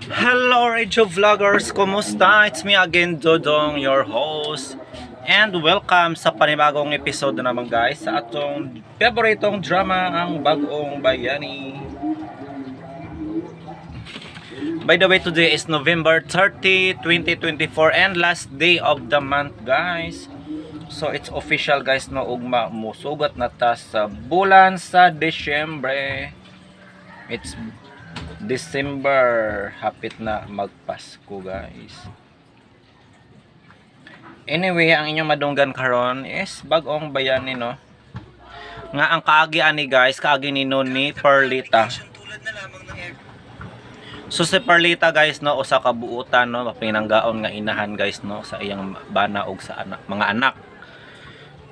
Hello Radio Vloggers! Kumusta? It's me again, Dodong, your host. And welcome sa panibagong episode na naman guys sa atong paboritong drama, ang Bagong Bayani. By the way, today is November 30, 2024 and last day of the month guys. So it's official guys na ugma musugat na ta sa bulan sa Desyembre. It's December, hapit na magpasko guys. Anyway, ang inyong madunggan karon is Bagong Bayani no. Nga ang kaagi ani guys, kaagi ni ni Perlita. So si Perlita guys no, usa ka buutan no, pinanggaon nga inahan guys no sa iyang bana og sa anak, mga anak.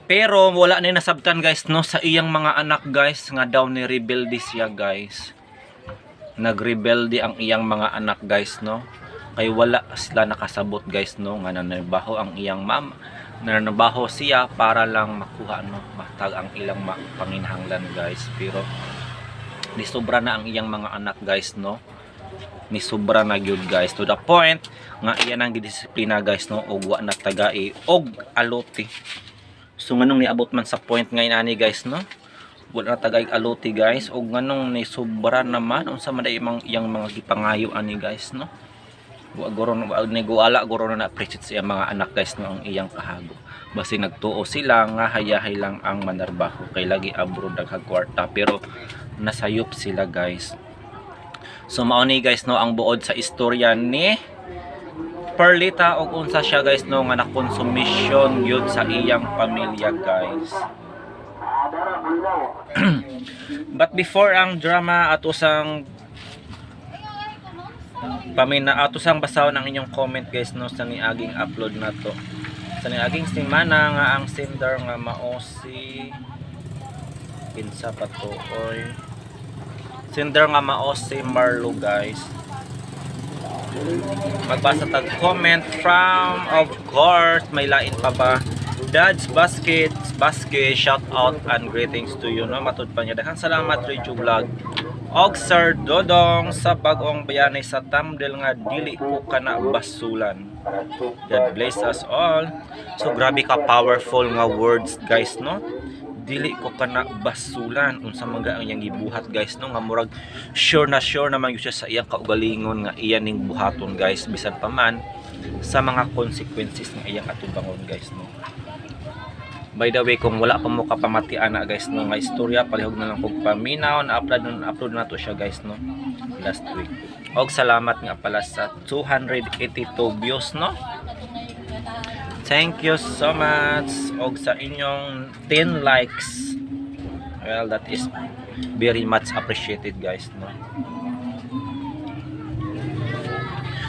Pero wala ni nasabtan guys no sa iyang mga anak guys nga daw ni rebelde siya guys. Nagrebelde ang iyang mga anak guys no. Kay wala sila nakasabot guys no nga nanarbaho ang iyang mama. Nanarbaho siya para lang makuha no, matag ang ilang panginahanglan guys. Pero ni sobra na ang iyang mga anak guys no. Ni sobra na gyud guys to the point nga iyan ang gidisiplina guys no og wa na tagai og alote. So nganong niabot man sa point nga inani guys no, wala na tagay alote guys og nganong ni sobra naman unsa man day iyang mga gipangayo ani guys no. Wa guro ni guala guro na appreciate sa mga anak guys no ang iyang kahago. Basi nagtuo sila nga hayahay lang ang manarbaho kay lagi abroad daghang kwarta pero nasayop sila guys. So mao ni guys no ang buod sa istorya ni Perlita og unsa siya guys no nga nakonsumisyon gyud sa iyang pamilya guys. But before ang drama at usang atusang basahon ang inyong comment guys no sa niaging upload na to. Sa niaging semana nga ang sender nga mao si pinsa pa to oy. Sender nga mao si Marlo guys. Magbasa tag comment from, of course may lain pa ba, Dad's Basket, shout out and greetings to you no. Matud pa niya daghang salamat Radio Vlog og Sir Dodong sa Bagong Bayani sa thumbnail nga dili ko kana basulan. God bless us all. So grabe ka powerful nga words guys no. Dili ko kana basulan unsa man ang iyang gibuhat guys no, nga murag sure naman gyud siya sa iyang kaugalingon nga iyan ning buhaton guys bisan pa man sa mga consequences ng iyang atubangon guys no. By the way, kung wala pa mo kapamatian na guys no nga istorya, palihog na lang kog paminaw na upload na to siya guys no last week. Og salamat nga pala sa 282 views no. Thank you so much og sa inyong 10 likes. Well, that is very much appreciated guys no.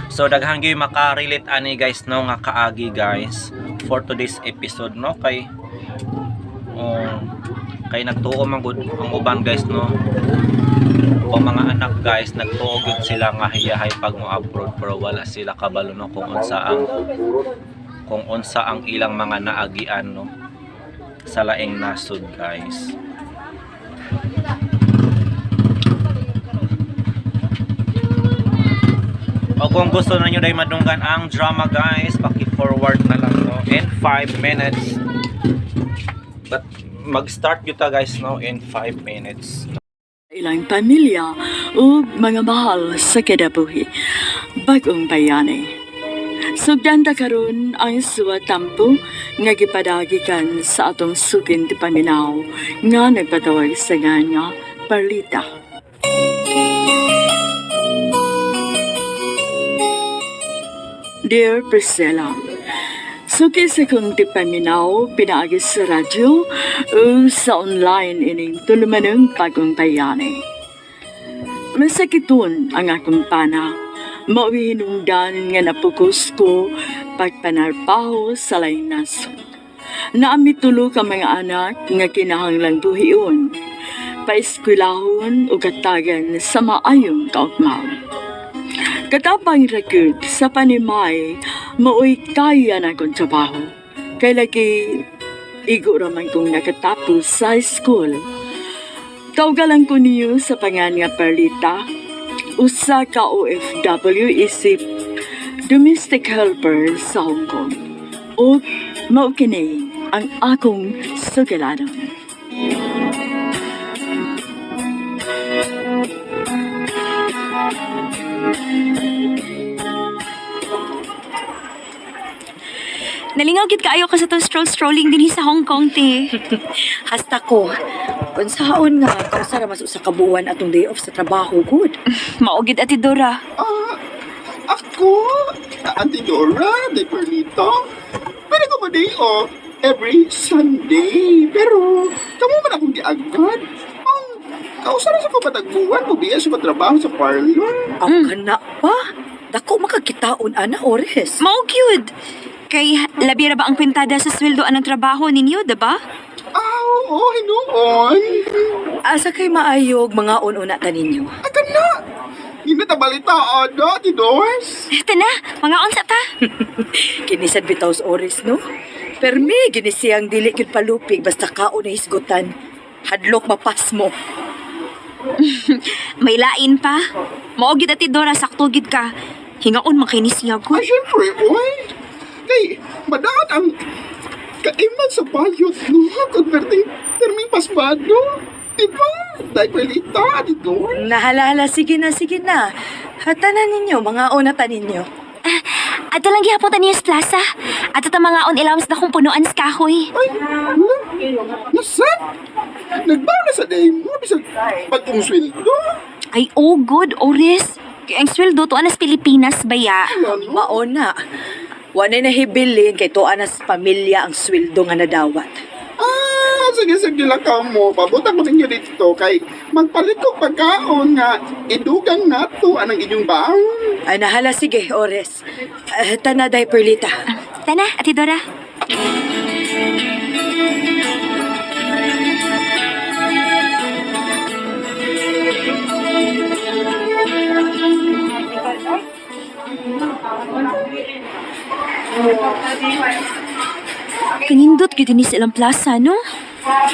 So daghang gyud maka-relate ani guys no nga kaagi guys for today's episode no kay nagtuo man gud ang uban guys no. Ang mga anak guys nagtuo gud sila nga hayahay pag mo abroad pero wala sila kabalo no kung unsa ang ilang mga naagian no sa laing nasod guys. O kung gusto na nyo dahil madunggan ang drama guys, paki-forward na lang no in 5 minutes. But mag-start nyo ta guys no in 5 minutes. Ilang pamilya o mga mahal sa kinabuhi. Bagong Bayani. Sugdanda karon ang suwatampo nga gipadagikan sa atong sukin ti paminaw nga nagpatawag sa nga Perlita. Dear Priscilla, suki sa kong ti paminaw pinaagi sa radyo o sa online ining tulumanong Bagong Bayani. Masakitun ang akong pana. Mauhinungdan nga napukus ko pagpanarpaho sa laing nasod. Naami tulo ka mga anak nga kinahanglang buhion, paeskwelahon o katagan sa maayong kaugmaw. Katapang rakod sa panimay, maoy kaya na kong trabaho. Kay lagi igo raman kong nakatapos sa school. Kaugalan ko niyo sa pangan nga Perlita, usa ka OFW isip domestic helper sa Hong Kong. O mao kini ang akong sugalanon. Nalingaw gid kaayo ka sa tong strolling dinhi sa Hong Kong, te. Hasta ko. Kung saon nga, kausara mas usa ka buwan atong day off sa trabaho, good. Mao gid Ate Dora. Ako? Auntie Dora, de Perlito? Pwede ko ba day off every Sunday? Pero, kamo man akong giagad. Ang kausara sa kapatagbuhan, pubiya sa trabaho sa parlor. Ang kana pa. Dako makakitaon ana ores. Mao gyud. Kay labi ra ba ang pintada sa sweldo anang trabaho ninyo, diba? Oo, hinuon. Asa kay maayog mga una ta ninyo. Akan na. Hindi na balita, Ate Dors. Tana, mga unsa ta? Kinisad bitaw sa oras, no? Permi, ginisiyang dili gyud palupig basta kaon na hisgutan. Hadlok mapas mo. May lain pa. Mao gid Ate Dora, sakto gid ka. Hingaon man kay ni siya Ay, gud. syempre, oy. Kay, madaan ang kaiman sa bayot, no? Converting terming pasmado. Diba? Dahil Perlita, Ate Dors. Nahalala, sige na, sige na. Hatanan ninyo, mga una ta ninyo. Ato lang gihapon ta niya sa plaza. Ato ta mga on allowance na kung punuan sa kahoy. Ay, nasan? Nagbawa na sa day mo, bisag bagong sweldo. Ay, oh good, Ores. Kaya ang sweldo to anas Pilipinas baya. Maona. Wanay na hibilin kay tuan na sa pamilya ang sweldo nga nadawat. Sige lang ka mo. Pabutan ko ninyo dito kay magpalit ko pagkaon nga idugang nato anang inyong baon. Ay, nahala, sige, Ores. Tanaday, Perlita. Tana, Ate Dora. Kanindot gyud ni silang plaza, no?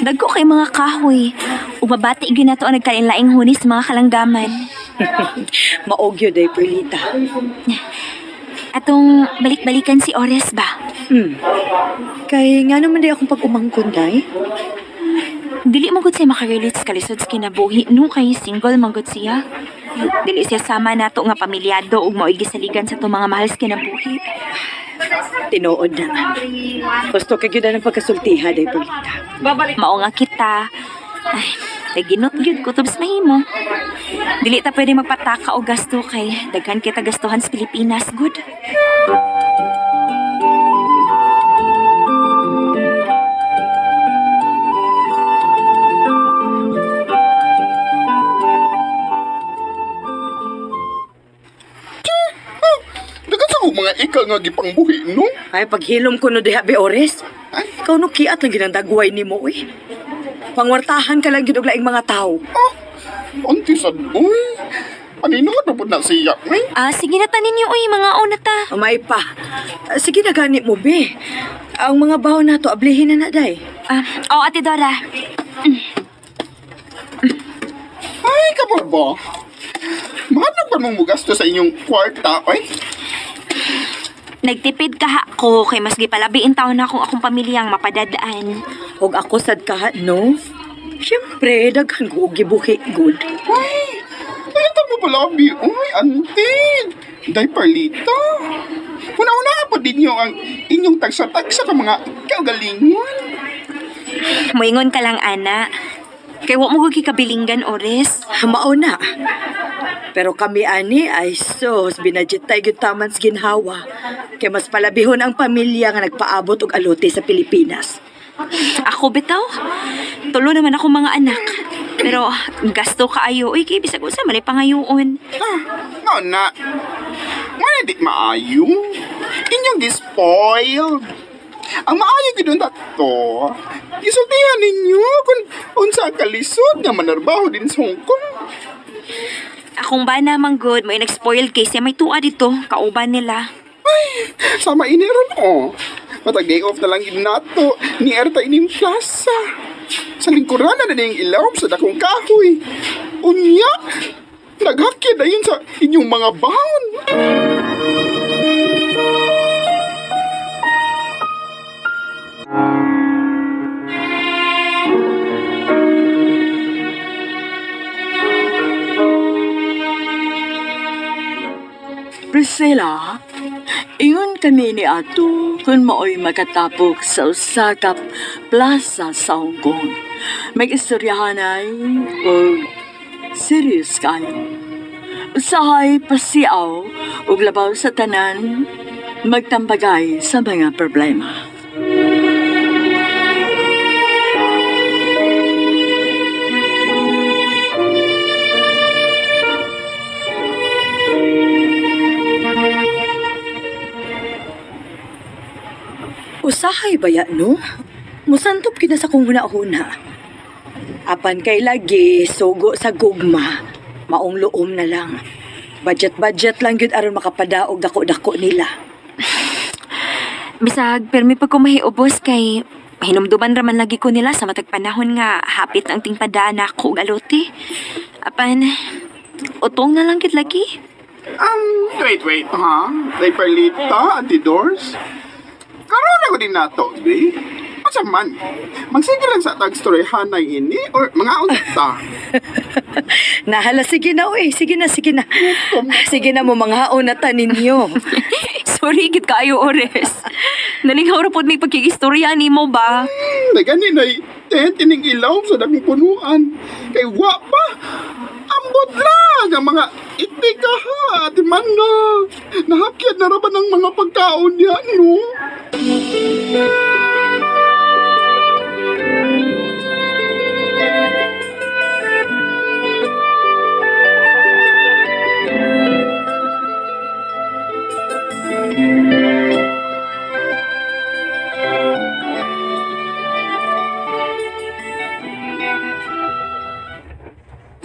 Dagko kay mga kahoy. Umabati gyud nato ang nagkainlaing hunis mga kalanggaman. Maogyo day, Perlita. Atong balik-balikan si Ores ba? Kay nga naman day akong pag-umangkon, day. Dili mo gud siya makarelate sa kalisod sa kinabuhi no kay single man gud siya. Dili siya sama nato nga pamilyado ug mao'y gisaligan sa itong mga mahal sa kinabuhi. Tinuod na. Gusto ka gyud ang pagkasultiha, day, Perlita. Mao nga kita. Ay, taginot gyud kutob sa mahimo. Dili ta pwede magpataka og gasto kay daghan kita gastuhan sa Pilipinas, good. Dagan sa kong mga ikaw nga gipangbuhi, no? Ay, paghilom ko no diha, be, Ores. Ay, Ikaw no kiat lang ginandagway ni mo, eh. Pangwartahan ka lang gyud og laing mga tao. Auntie sad, uy. Anino ka na na siya, eh? Sige na tanin niyo uy mga una ta. Umay pa. Sige na ganit mo, be. Ang mga baho na to, ablihin na na, day. Ate Dora. Ay, kabarba. Mahal pa mong mugasto sa inyong kwarta, ay? Nagtipid kaha ko kay mas gipalabiin taon na akong pamilyang mapadadaan. Og ako sad ka, no? Siyempre, daghan ko og gibuhi, good. Ay, ayun mo pala, uy, auntie. Day Perlita. Una-una pa din nyo ang inyong tagsa-tagsa ka mga kagalingon. Moingon ka lang, ana. Kay wa mo gud kabilinggan, Ores. Mao na. Pero kami ani ay sos binadgetay gyud taman sa ginhawa. Kay mas palabihon ang pamilya nga nagpaabot og alote sa Pilipinas. Ako bitaw. Tulo naman ako mga anak. Pero gasto kaayo. Uy, kay bisag usa man ay pangayoon. Nga na. Nga di maayo. Inyong gispoiled. Ang maayo gidon dato. Gisultihan ninyo kung unsa ka lisod nga manarbaho din sa Hong Kong. Akong ba namang good, may nag-spoiled case may tuwa dito, kauban nila. Sama iniron Matag day off na lang yun nato ni Erta ining plaza. Sa lingkuran na yung ilaw sa dakong kahoy. Unya, naghakya na yun sa inyong mga baon. Priscilla, ingon kami ni Ato kung mao'y makatapok sa Osaka Plaza sa Hong Kong. Mag-istoryahanay o serious kayo. Usahay pasiaw o labaw sa tanan, magtambagay sa mga problema. Usahay baya no? Musantop kita sa kong huna-huna. Apan kay lagi, sugo sa gugma. Maong luom na lang. Budget lang yun aron makapadaog dako-dako nila. Bisag, permi pag kumahiubos kay hinumduman raman lagi ko nila sa matag panahon nga hapit ang tingpadaan ako og alote. Apan, utong na lang kit lagi. Wait, ha? Perlita, Antidors? Karoon ako din nato, be. Masa man, magsige lang sa tag-storyhanay ini or mga unta. Nahala, sige na uy. Sige na. Sige na mo mga haunatan ninyo. Sorry, git kaayo ores. Nalinghaw ra pod may pagkikistorya nimo ba? Nagani na tining ilaw sa dakong punuan. Kay wa pa. Ambot lang ang mga itika ha. Di man na. Nahakyat na raban ang mga pagkaon niya, no?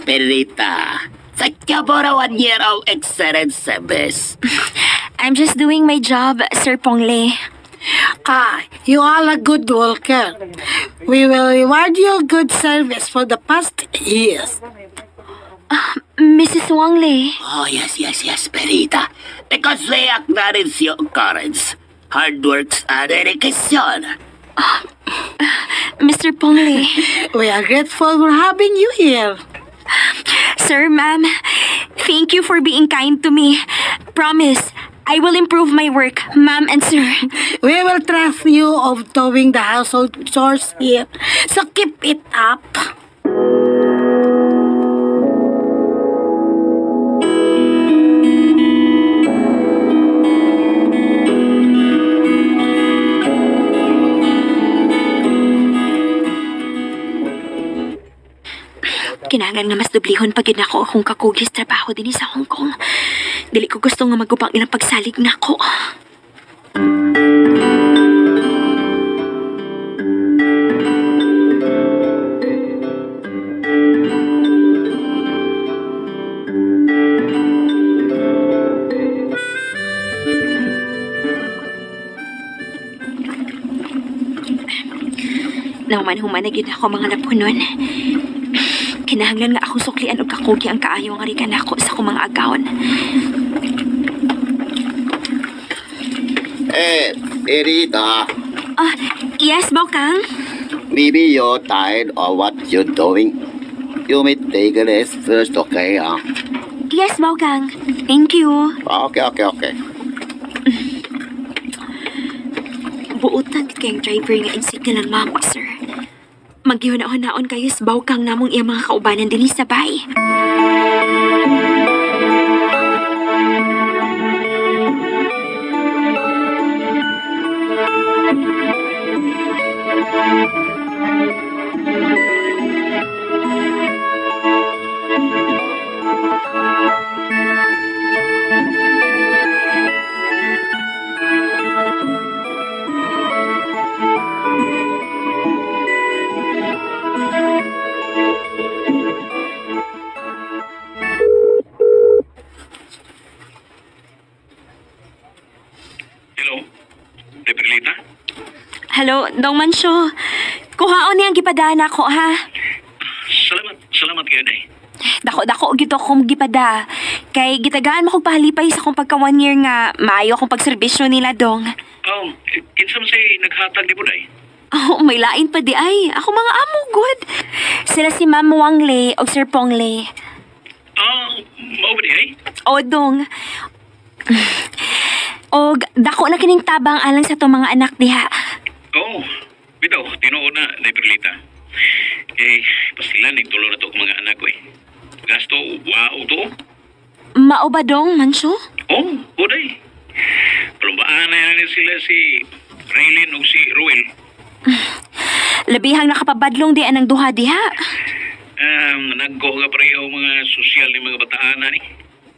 Perita, sa Kabora 1 year of excellent service. I'm just doing my job, Sir Pongle. You are a good worker. We will reward your good service for the past years. Mrs. Wangle. Oh, yes, Perita. Because we acknowledge your courage, hard works, and dedication. Mr. Pongle. We are grateful for having you here. Sir, ma'am, thank you for being kind to me. Promise, I will improve my work, ma'am and sir. We will trust you of doing the household chores here. So keep it up. Kinahanglan nga mas dublihon pag ako akong kakugis trabaho din sa Hong Kong. Dili ko gusto nga magubang ilang pagsalig na ako. Nauman-human na gid ako mga napunon. Kinahanglan nga akong suklian og kakugi ang kaayo nga rikan ako sa akong mga agawon. Perita, Yes, Bokang? maybe you're tired of what you're doing. You may take a rest first, okay? Yes, Bokang. Thank you. Okay. Buutan kayong driver nga insignalan mama, sir. Magyunahon-naon kayo sa Bokang namong iyang mga kaubanan din sa bay. Hello, Dong Mansyo. Kuhaon niyang gipadaan ako, ha? Salamat kayo, Nay. Dako dako gyud akong gipada. Kay gitagaan mo kog pahalipay sa akong pagka 1 year nga maayo akong pagserbisyo nila dong. Kinsa man say naghatag ni Buday? Oh, may lain pa di ay. Ako mga amo good. Sila si Ma'am Wang Le o Sir Pong Le. Mao ba di ay? O dong. Og dako na kining tabang alang sa to mga anak diha. Bitaw, tinuod na, Perlita. Pastilan, nagtulo na to ang mga anak ko eh. Gasto, wow to. Mao ba dong, Manso? Buday. Palumbaan na yan sila si Raylin o si Ruel. Labihang nakapabadlong di anang duha diha. Nagko ka pareho mga sosyal ni mga bataan na ni.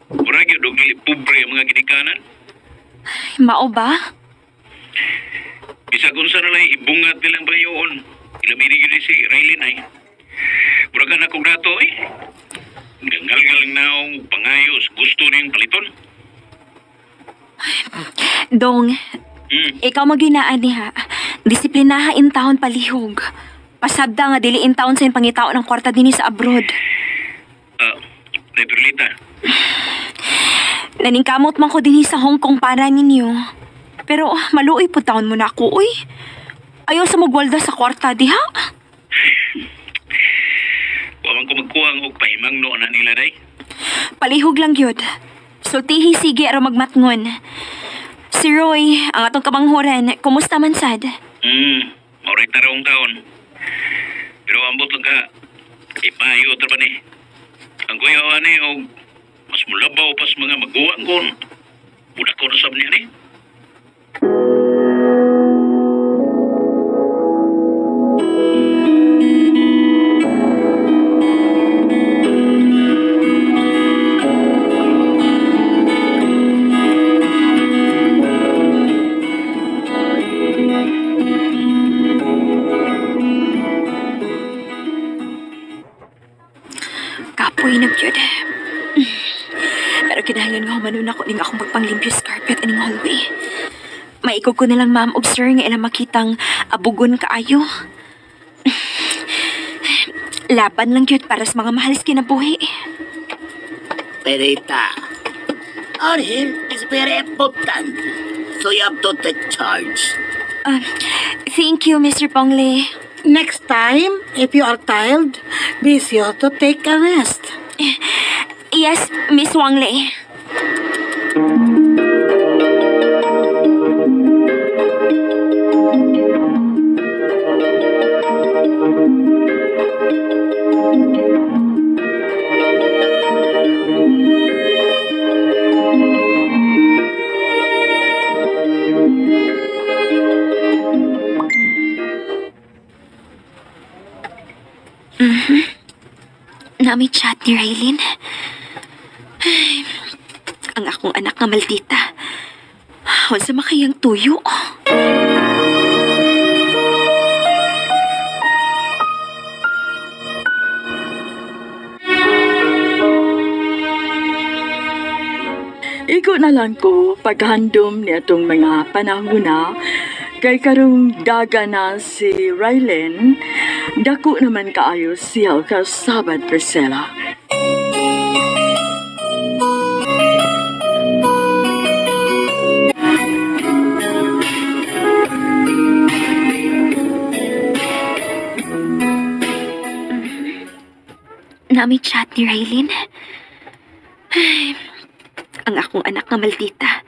Murag yun, pobre ang mga ginikanan. Mao ba? Bisa kung sa nalay, ibungat nilang bayoon. Ilamini yun si Raylin ay. Murag na kong dato eh. Gangal-galang na akong pangayos. Gusto niyang paliton. Dong, ikaw maginaan diha. Disiplinaha in taon palihog. Pasabda nga dili in taon sa pangitao ng kwarta dinhi sa abroad. Perlita. Naningkamot man ko dinhi sa Hong Kong para ninyo. Pero maluoy po taon mo na ako, uy. Ayaw sa magwalda sa kwarta diha. Waman ko magkuhang og pahimangno na nila day. Palihog lang yun. Sultihi sige ara magmatngon. Si Roy, ang atong kamanghuran, kumusta man sad? Maurit na raong taon. Pero ambot lang ka, ipayo ba ni? Ang kuyawan ni, o mas mulabaw pas mga maguwang kon. Mula ko na sab niya ni. Kapoy na gyud. Pero kinahanglan nga humanon ako ning akong magpanglimpyo sa carpet aning hallway. Maikog ko na lang ma'am og sir nga ilang makitang abugon kaayo. Laban lang gyud para sa mga mahalis kinabuhi. Perita. Our health is very important. So you have to take charge. Thank you, Mr. Pongle. Next time, if you are tired, be sure to take a rest. Yes, Miss Wangle. Nami chat ni Raylin. Ay, ang akong anak nga maldita. Wansa makayang tuyo. Iko na lang ko paghandom ni atong mga panahona kay karong daga na si Rylen, dako naman kaayo siya kasabad Priscilla. Nami chat ni Raylin. Ay, ang akong anak nga maldita.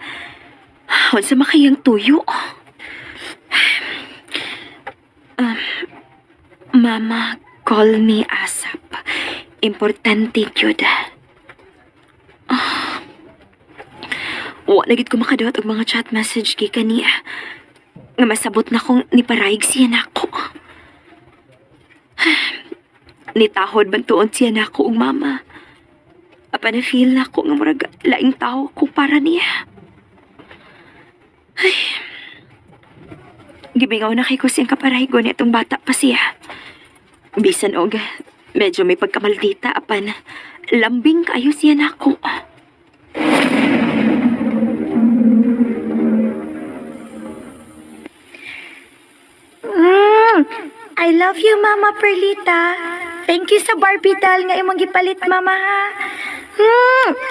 Wansa makayang tuyo. Mama, call me ASAP. Importante yun. Wa na gid ko makadawat og mga chat message kay kaniya. Nga masabot na kong niparayig siya nako. Nitahod man tuon siya nako og mama. Apa na feel na ko nga murag laing tao ko para niya. Ay. Gibingaw na kay ko siyang kaparaygo ni itong bata pa siya. Bisan og medyo may pagkamaldita apan lambing kayo siya nako. I love you, Mama Perlita. Thank you sa Barbie doll nga imong gipalit, mama, ha?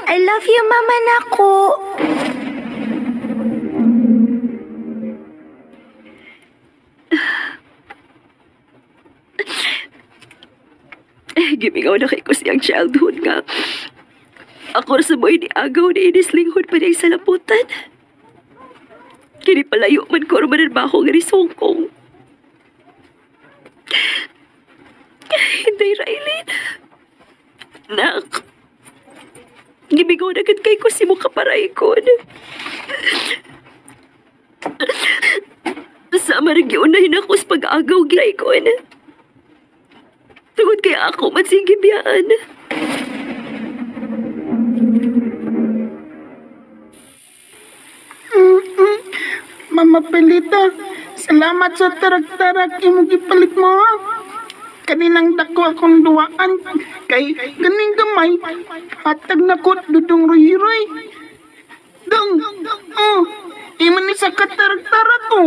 I love you, mama, nako. Gimingaw na kay ko siyang childhood nga. Ako sa mo'y niagaw ni inislinghod pa niyang salaputan. Kini palayo man ko rumanan ba ako nga ni Hong Kong. Hindi, Raylin. Nak. Gimingaw na kay ko si mo kaparay ko. Sama rin giunahin ako sa pag-agaw gilay ko. Tungod kaya ako man siyang gibiyaan. Mama Pelita, salamat sa tarak-tarak imong gipalit mo. Kaninang dako akong duwaan kay kaning gamay hatag na ko dudong roy-roy. Dong, oh, imo ni sa katarak-tarak ko.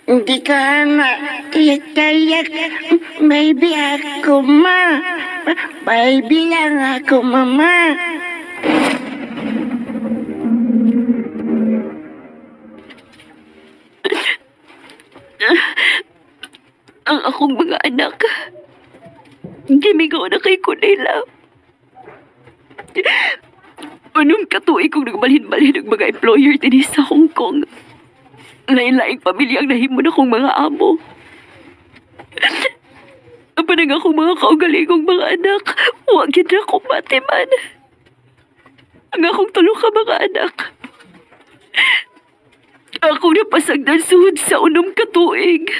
Hindi ka na tiyak-tiyak. Baby ako, ma. Baby lang ako, mama. Ang akong mga anak, gimigaw na kay ko nila. Anong katuig kong nagbalhin-balhin ng mga employer din sa Hong Kong. Lain-laing pamilya ang nahimo na kong mga amo. Ang panang akong mga kaugalingong mga anak, huwag yun na akong matiman. Ang akong tulong ka mga anak. Ako na pasagdan suhod sa unom katuig.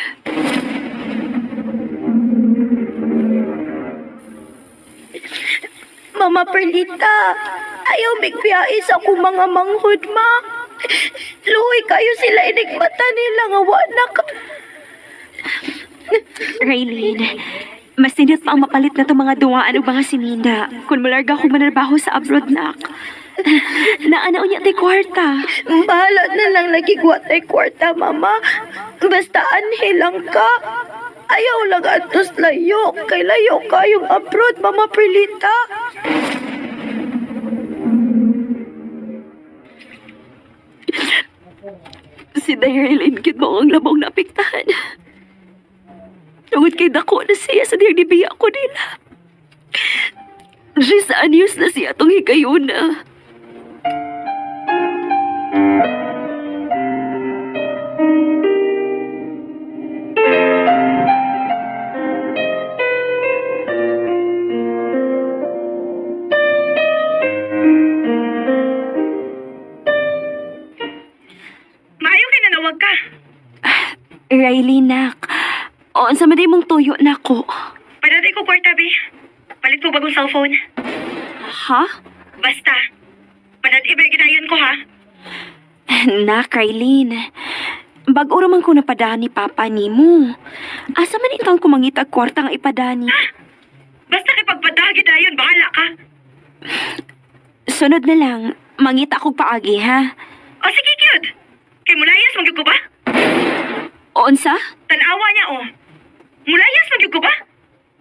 Mama Perlita, ayaw bigbiyae sa akong mga manghod, ma. Luhoy kayo sila inigmata nila nga wanak. Raylene, mas sinit pa ang mapalit na itong mga duwaan o mga sinina kung malarga akong manarbaho sa abroad, nak. Naanaw niya tay kwarta. Bahala na lang lagi kuha tay kwarta, mama. Basta anhe lang ka. Ayaw lang atos layo. Kay layo kayong abroad, Mama Perlita. Si Dairlin, gid mo ang labong napiktahan. Tungod kay dako na siya sa nibiya ko nila. 10 anyos na siya itong higayuna. Riley, nak. O, sa maday mong tuyo na ko. Panaday ko kwarta, be. Palit ko bagong cellphone. Ha? Basta. Panaday ba ginayan ko, ha? Nak, Riley. Bag-o raman ko napadahan ni Papa ni mo. Asa man itong kumangita kwarta nga ipadani? Ha? Basta kay pagpadahan ginayan, bahala ka. Sunod na lang, mangita akong paagi, ha? O, sige, cute. Kay mulayas, magyug ko ba? Onsa? Tanawa niya, oh. Mulayas, magyug ko ba?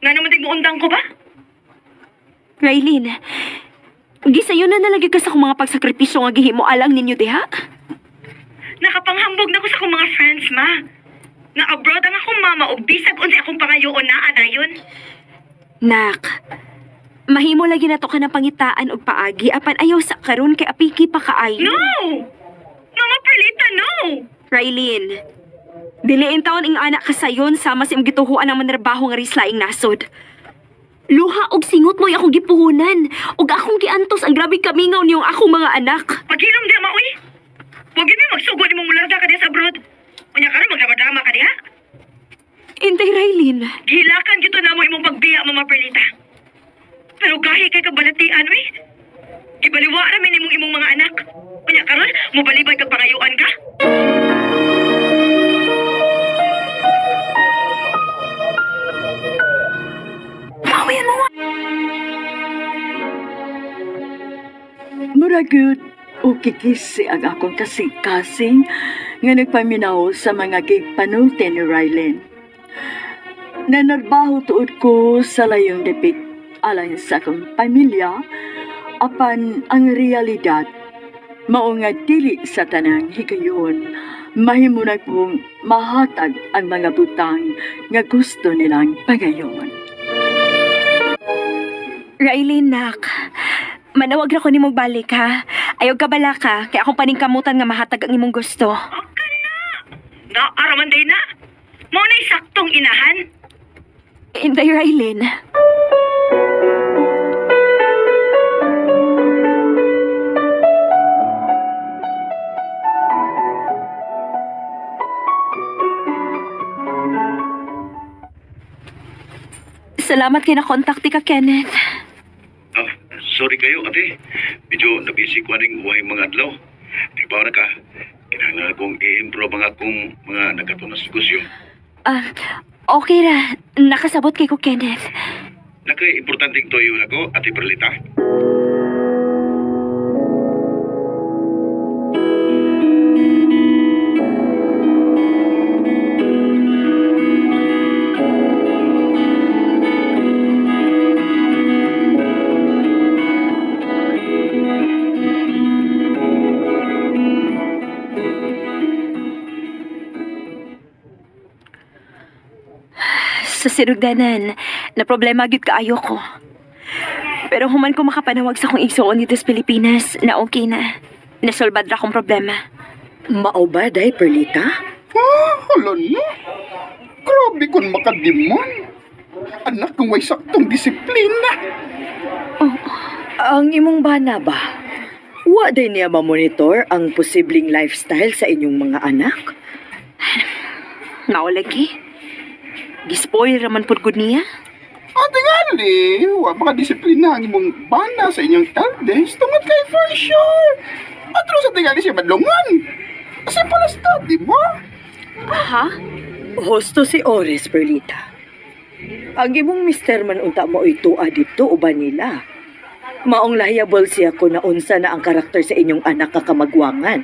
Nga naman din mo undang ko ba? Raylene, gisayo na nalagi ka sa akong mga pagsakripisyo nga gihimo alang ninyo, diha? Nakapanghambog na ko sa akong mga friends, ma. Nga abroad ang akong mama o bisag unsa akong pangayoon na adayon. Nak, mahimo lagi na to ka ng pangitaan o paagi apan ayaw sa karon kay apiki pa kaayo. No! Mama Perlita, no! Raylene, diliin taon ing anak ka sayon sama sa imong gituhuan ang manarbaho nga rislaing nasod. Luha og singot mo'y akong gipuhunan ug akong giantos ang grabe kamingaw niyong akong mga anak. Paghilom di ma, uy! Huwag yun magsugod ni mong mularda ka diya sa abroad. Unya ka rin magdrama ka diya. Intay, Raylene. Gilakan gito na mo imong pagbiya, Mama Perlita. Pero gahi kay kabalatian, uy. Gibaliwa ramin imong mga anak. Unya ka rin, mubalibay kag pangayuan ka. Muragyod o kikisi ang akong kasing-kasing nga nagpaminaw sa mga gigpanulti ni Rylen. Nanarbaho tuod ko sa layong depit alang sa akong pamilya, apan ang realidad mao nga dili sa tanang higayon mahimo na kong mahatag ang mga butang nga gusto nilang pagayon. Raylin, nak. Manawag ra ko nimong balik, ha? Ayaw ka bala ka, kaya akong paningkamutan nga mahatag ang imong gusto. Okay na. Naaraman day na. Mo na'y saktong inahan. Inday, Raylin. Salamat kay nakontakti ka, Kenneth. Ah, sorry kayo, ate. Medyo nabisi ko aning uwahay mga adlaw. Trabaho na ka. Kinahanglan kong i-improve ang akong mga nagkatunas negosyo. Okay ra. Nakasabot kay ko, Kenneth. Naka-importanteng toyo na ko, ate Perlita. Sa sinugdanan, na problema gyud kaayo ko. Pero human ko makapanawag sa kong igsuon dito sa Pilipinas na okay na. Nasolbad ra kong problema. Mao ba, day, Perlita? Hala na. Grabe kung makadimon. Anak kong may saktong disiplina. Ang imong bana ba? Wa day niya ma-monitor ang posibleng lifestyle sa inyong mga anak? Naulagi. Gispoil raman pud gud niya. Ate ngali, wa baka disiplina ang imong bana sa inyong eldest tungod kay for sure. Atro sa tingali siya madlungan. Kasi pala study mo. Ha? Hosto si Ores, Perlita. Ang imong mister man unta mo ito dito uban nila. Maong lahiyabol siya ko na unsa na ang karakter sa inyong anak kakamagwangan.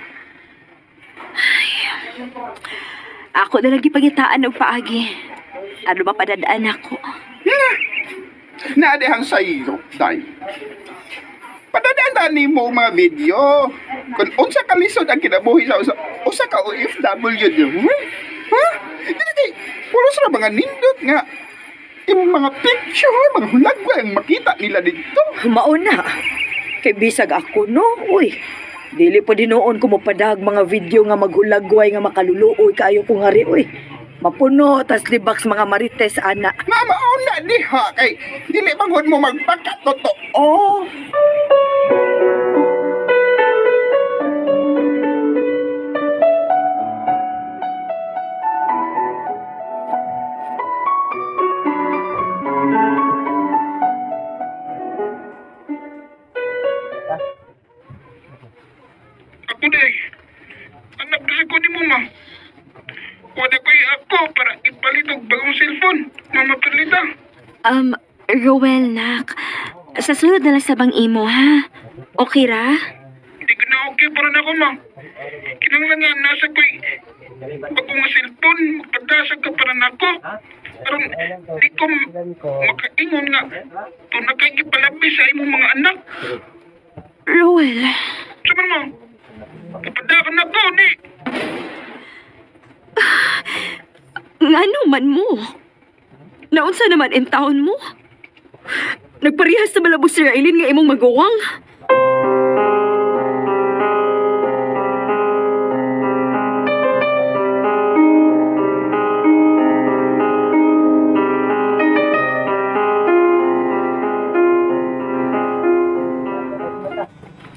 Ako na lagi pagitaan og paagi. Ano ba padadaan ako? Naadehang sa iyo, day. Padadaan ni mo mga video. Kung unsa ka lisod ang kinabuhi sa usa ka OFW din. Ha? Hindi, pulos ra mga nindot nga. Yung mga picture, mga hulagwa ang makita nila dito. Mauna. Kay bisag ako, no? Uy, dili pa dinoon ko mapadag mga video nga maghulagway nga makaluluoy kaayo ko nga ri, uy. Mapuno, tas libaks mga marites, ana. Mama, una diha kay dili pagod mo magpakatotoo. Ako day. Anak kasi ko ni mo, ma. Wala ko ako para ipalit og bagong cellphone. Mama Perlita. Rowel, nak. Sa sunod na lang sa bang imo, ha? Okay ra? Hindi ko na okay para na ako, ma. Kinanglan nga nasa ko'y bagong nga cellphone. Magpadasag ka para na ako. Pero di ko makaingon nga. Ito nakikipalabi sa imong mga anak. Rowel. Sabi mo, kapadakan na ko, ni. Ngano man mo? Naunsa naman in taon mo? Nagparihas sa malabos si Raylin nga imong magawang.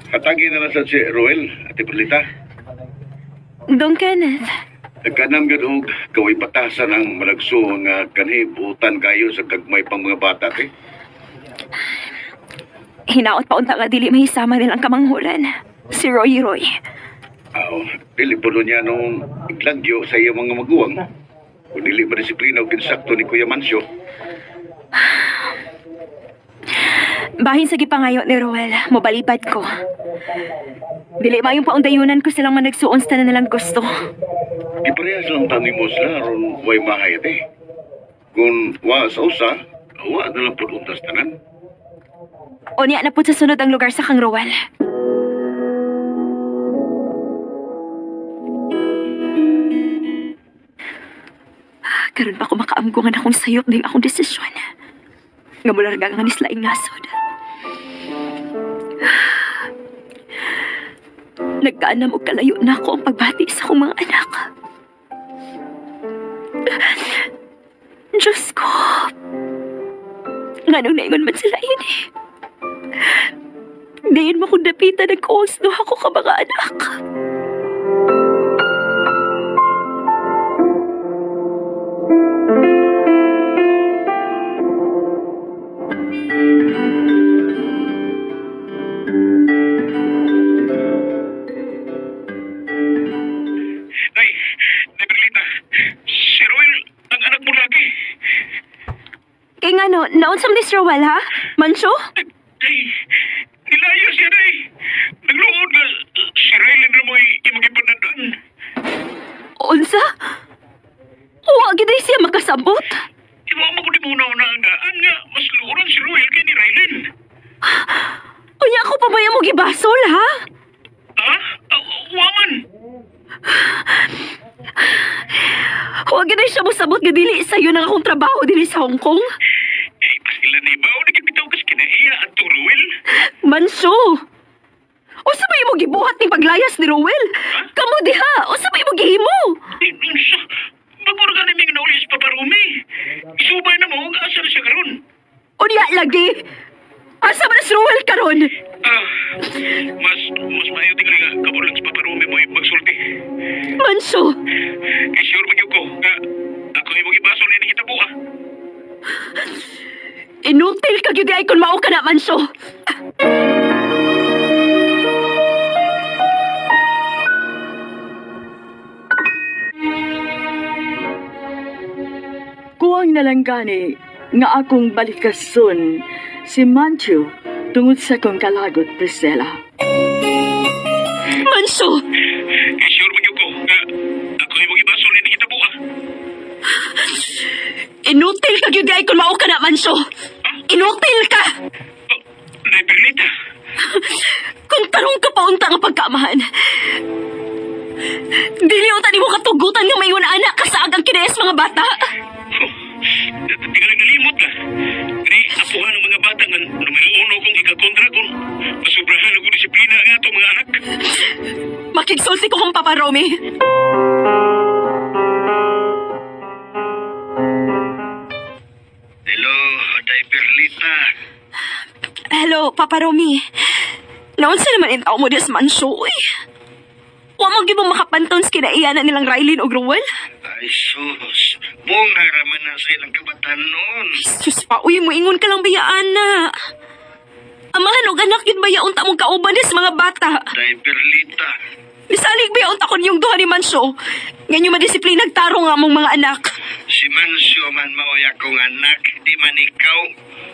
Hatagi na lang sa si Roel, Ate Perlita. Dong Kenneth. Nagkanam yun og kaway patasan ang malagso nga kanhibutan kayo sa kagmay pang mga bata, te. Hinaot pa unta nga dili mahisama nilang kamanghuran. Si Roy. Dili po niya nung iglagyo sa iyang mga maguwang. Kung dili madisiplina o kinsakto ni Kuya Mancio. Bahin sa gipangayo ni Roel, mobalipad ko. Dili mayong paundayunan ko silang managsuon sa na nilang gusto. Iparehas lang tani mo sila ron way mahay, te. Kung wa sa usa, wa na lang po untas tanan. Unya na po sa sunod ang lugar sa Kang Rowel. Karon pa ako makaamgungan akong sayop ding akong desisyon. Nga mula ragang nga nislaing nasod. Nagkaanam og kalayo na ako ang pagbati sa akong mga anak. Diyos ko. Nga nung naingon man sila yun eh. Dayon mo kong dapitan ng kaos no ako ka mga anak. Nay, Berlita, si Roel, ang anak mo lagi. Kaya nga no, naunsam ni Sir Rowel ha? Manso? Ay, nilayo siya, Nay. Nagluod na si Roel na mo'y imagipanadaan. Unsa? Huwag gid siya makasabot. Iwa mo ko di muna na nga, mas luoran si Roel kay ni Rylen. Unya ako pa ba yung mo gibasol ha? Ha? Waman. Huwag gid siya musabot nga dili sa'yo nang akong trabaho dili sa Hong Kong. Eh, pasila na ibaw, nagkipitaw kas kinaiya at to Roel. Manso! O sa ba yung mo gibuhat ni paglayas ni Rowel? Kamu diha! O sa ba yung mo gihimo? Eh, sa, baguro ka namin naulis paparumi. Isubay na mo, asa na siya karon. Unya lagi! Asa ba na si Rowel karon? Mas maayo tingnan nga, kabulang sa paparumi mo yung magsulti. Manso! Kay sure magyug ko, nga, ako yung magibaso na hindi kita buha. Inutil ka gyud ay kung mao ka na, Manso! Kuwang na lang gani nga akong balikason si Manchu tungod sa kong kalagot, Priscilla. Manso! Kay sure magyug ko, nga, ako yung magibaso na hindi kita buha. Inutil ka gyud ay kung mao ka na, Manso! Inutil ka! Nay Berlita, Kung tarong ka pa unta nga pagkaamahan. Dili unta nimo katugutan nga mayon anak ka sa agang kinayas mga bata. tingnan nalimot ka. Ni apuhan ng mga bata nga numero 1 kong ikakontra kung masubrahan ako disiplina nga itong mga anak. Makigsulti ko kung Papa Romy. Hello, Day Berlita. Hello, Papa Romy. Naunsa naman yung tao mo des Manso, eh. Wa mo gyud mo makapanton sa kinaiyanan nilang Rylin o Growell? Ay, sus. Buong naraman na sa ilang kabataan noon. Diyos pa, uy, moingon ka lang bayaan na. Amahan og anak yun bayaon ta mong kauban des mga bata. Day Berlita. Misalig bayaon ta kon yung duha ni Manso. Ganyo madisiplina nagtarong nga mong mga anak. Si Mansyo man maoy akong anak, di man ikaw.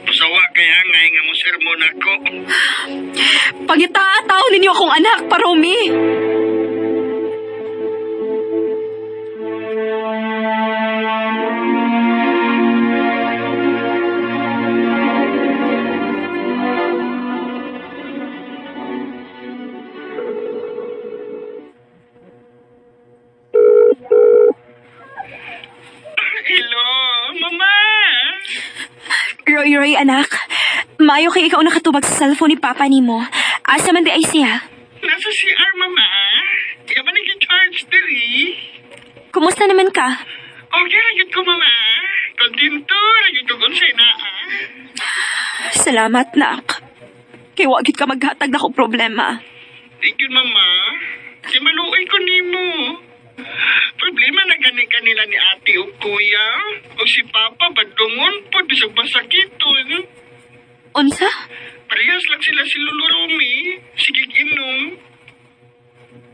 Pasawa kaya ngay nga mo sermon ako. Pagitaataw ninyo akong anak, Paromi. Hello, Mama! Roy, anak. Mayo kay ikaw nakatubag sa cellphone ni Papa nimo. Asa man di ay siya? Nasa CR, Mama. Di ka ba nag-charge diri? Kumusta naman ka? Okay, lagit ko, Mama. Kontento, lagit ko kung sa'yo na, Salamat, nak. Kay wagit ka maghatag na akong problema. Thank you, Mama. Di maluoy ko nimo. Problema na gani kanila ni ate o kuya. O si Papa, badungon po, bisag masakiton. Unsa? Parehas lang sila si Lolo Romy. Sige, inom.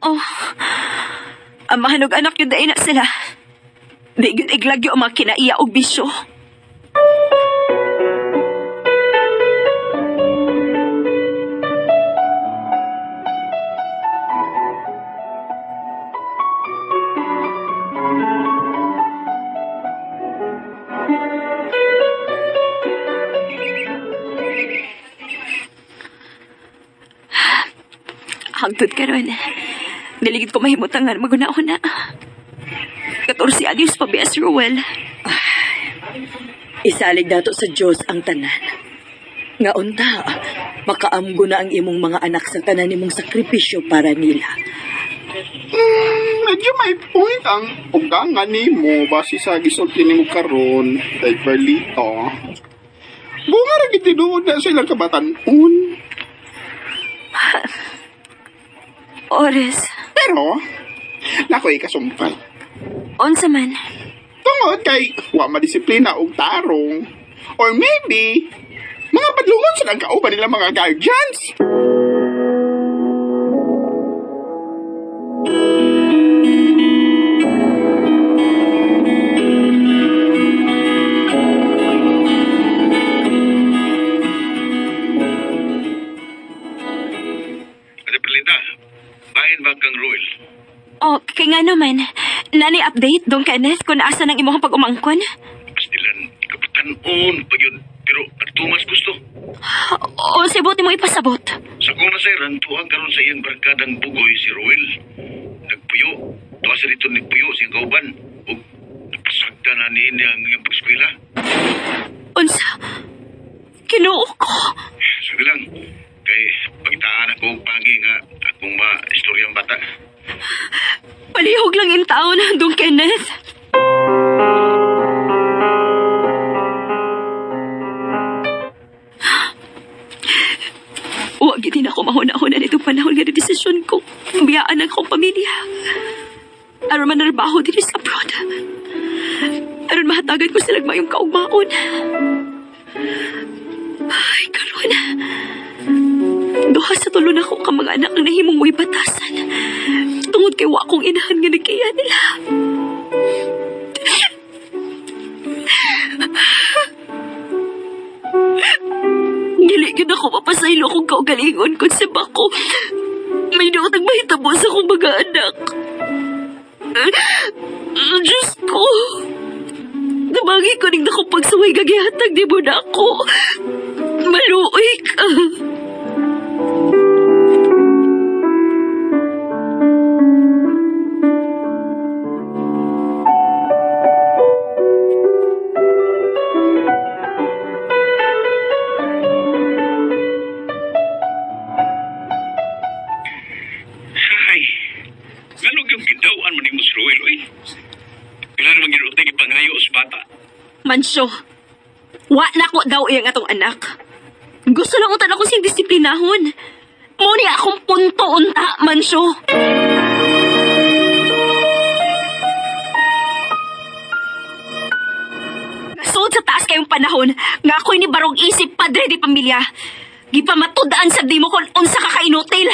Oh, amahan og anak yun na sila. Di yun iglagyo ang mga kinaiya og bisyo. Hangtod karon. Daligid ko mahimutangan maguna-una. 14 anyos pa bias Ruel. Isalig dato sa Diyos ang tanan. Nga unta, makaamgo na ang imong mga anak sa tanan nimong sakripisyo para nila. Medyo may point ang ugangan nimo base sa gisulti nimo karon, kay Perlita. Bunga ra gid tinuod na sa ilang kabatan-on. Ores, Pero, nakoy kasumpay. unsa man? Tungod kay wa madisiplina og tarong. Or maybe, mga padlungon sa nagkauban nila mga guardians. Ate Perlita, bahin ba kang Ruel? Oh, kay nga naman. Nani update dong Kenneth kung asa ng imong pag-umangkon? Pastilan, kapatanon pa yun. Pero at tumas gusto. O sibuti mo ipasabot. Sa kong nasairan, tuwang karon sa iyang barkadang bugoy si Ruel. Nagpuyo. Tuwa sa dito nagpuyo siyang kauban. O napasagda na niya ang iyang pagskwela. Unsa? Kinuo ko. Sige lang. Kay pagitaan ako og pagi nga akong ma-istoryang bata. Palihog lang yung taon, dong Kenneth. Huwag din ako mahuna-huna nitong panahon nga na desisyon ko. Biyaan ang akong pamilya. Aron man narbaho din sa abroad. Aron mahatagan ko silang mayong kaugmaon. Ay, karon. Duha sa tulo na ko ka mga anak ang nahimong mo'y batasan. Tungod kay wa akong inahan nga nagkaya nila. Dili yun ako mapasaylo akong kaugalingon kung sa bako. May doon ang mahitabo sa akong mga anak. Diyos ko. Nabangi ko rin akong pagsaway gagihatag di mo na ako. Maluoy ka. Ay, ngalog yung gidawaan man ni Mus Ruel, oy. Pila naman ginutay ipangayo sa bata. Mansyo, wa na ko daw iyang atong anak. Gusto lang utan ako siyang disiplinahon. Muni akong punto unta, Mansyo. Nasud sa taas kayong panahon, nga ako'y ni barong isip padre di pamilya. Di pa matudaan sa di mo kung unsa ka kainutil.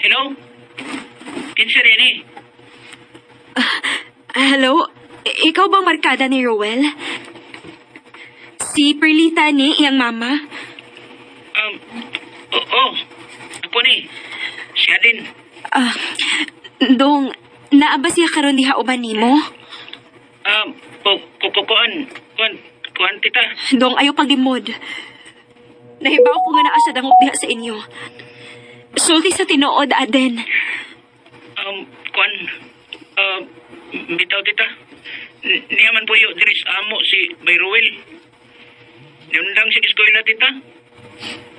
Hello? Kinsa rin eh? Hello? Ikaw bang barkada ni Roel? Si Perlita ni iyang mama? Oo. Ako ni. Siya din. Dong, naaba siya karon diha uban nimo? Kuan tita. Dong, ayaw paglimod. Nahibaw ko nga naa siya dangog diha sa inyo. Sulti sa tinuod, Aden. Bitaw tita. Niyaman po yung diris amo si Bayruel. Nundang si eskwela tita.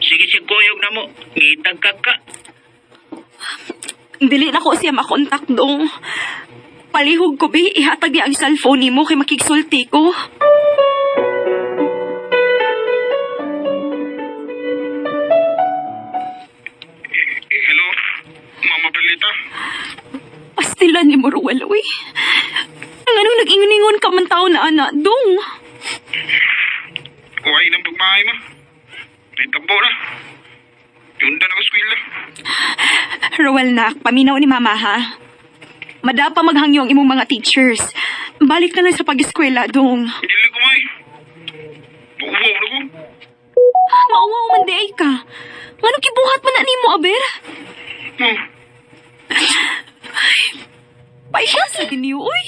Sige si Koyog na mo. Ngitag kaka. Dili na ko siya makontak, Dong. Palihog ko, be. Ihatag niya ang cellphone ni mo kay makiksulti ko. Hello, Mama Perlita. Pastilan ni mo, Ruel, uy. Ang anong nag-ingon-ingon ka man tao na anak, Dong. Kuhay ng pagmahay ma. May tabo na. Yun na eskwela. Ruel, nak, paminaw ni Mama, ha? Madapa maghangyo ang imong mga teachers. Balik ka na sa pag-eskwela, Dong. Dili ko may. Tuwa na ko. Mauwaw man di ay ka. Ngano Aber? Hmm. Paisya sa ninyo, uy.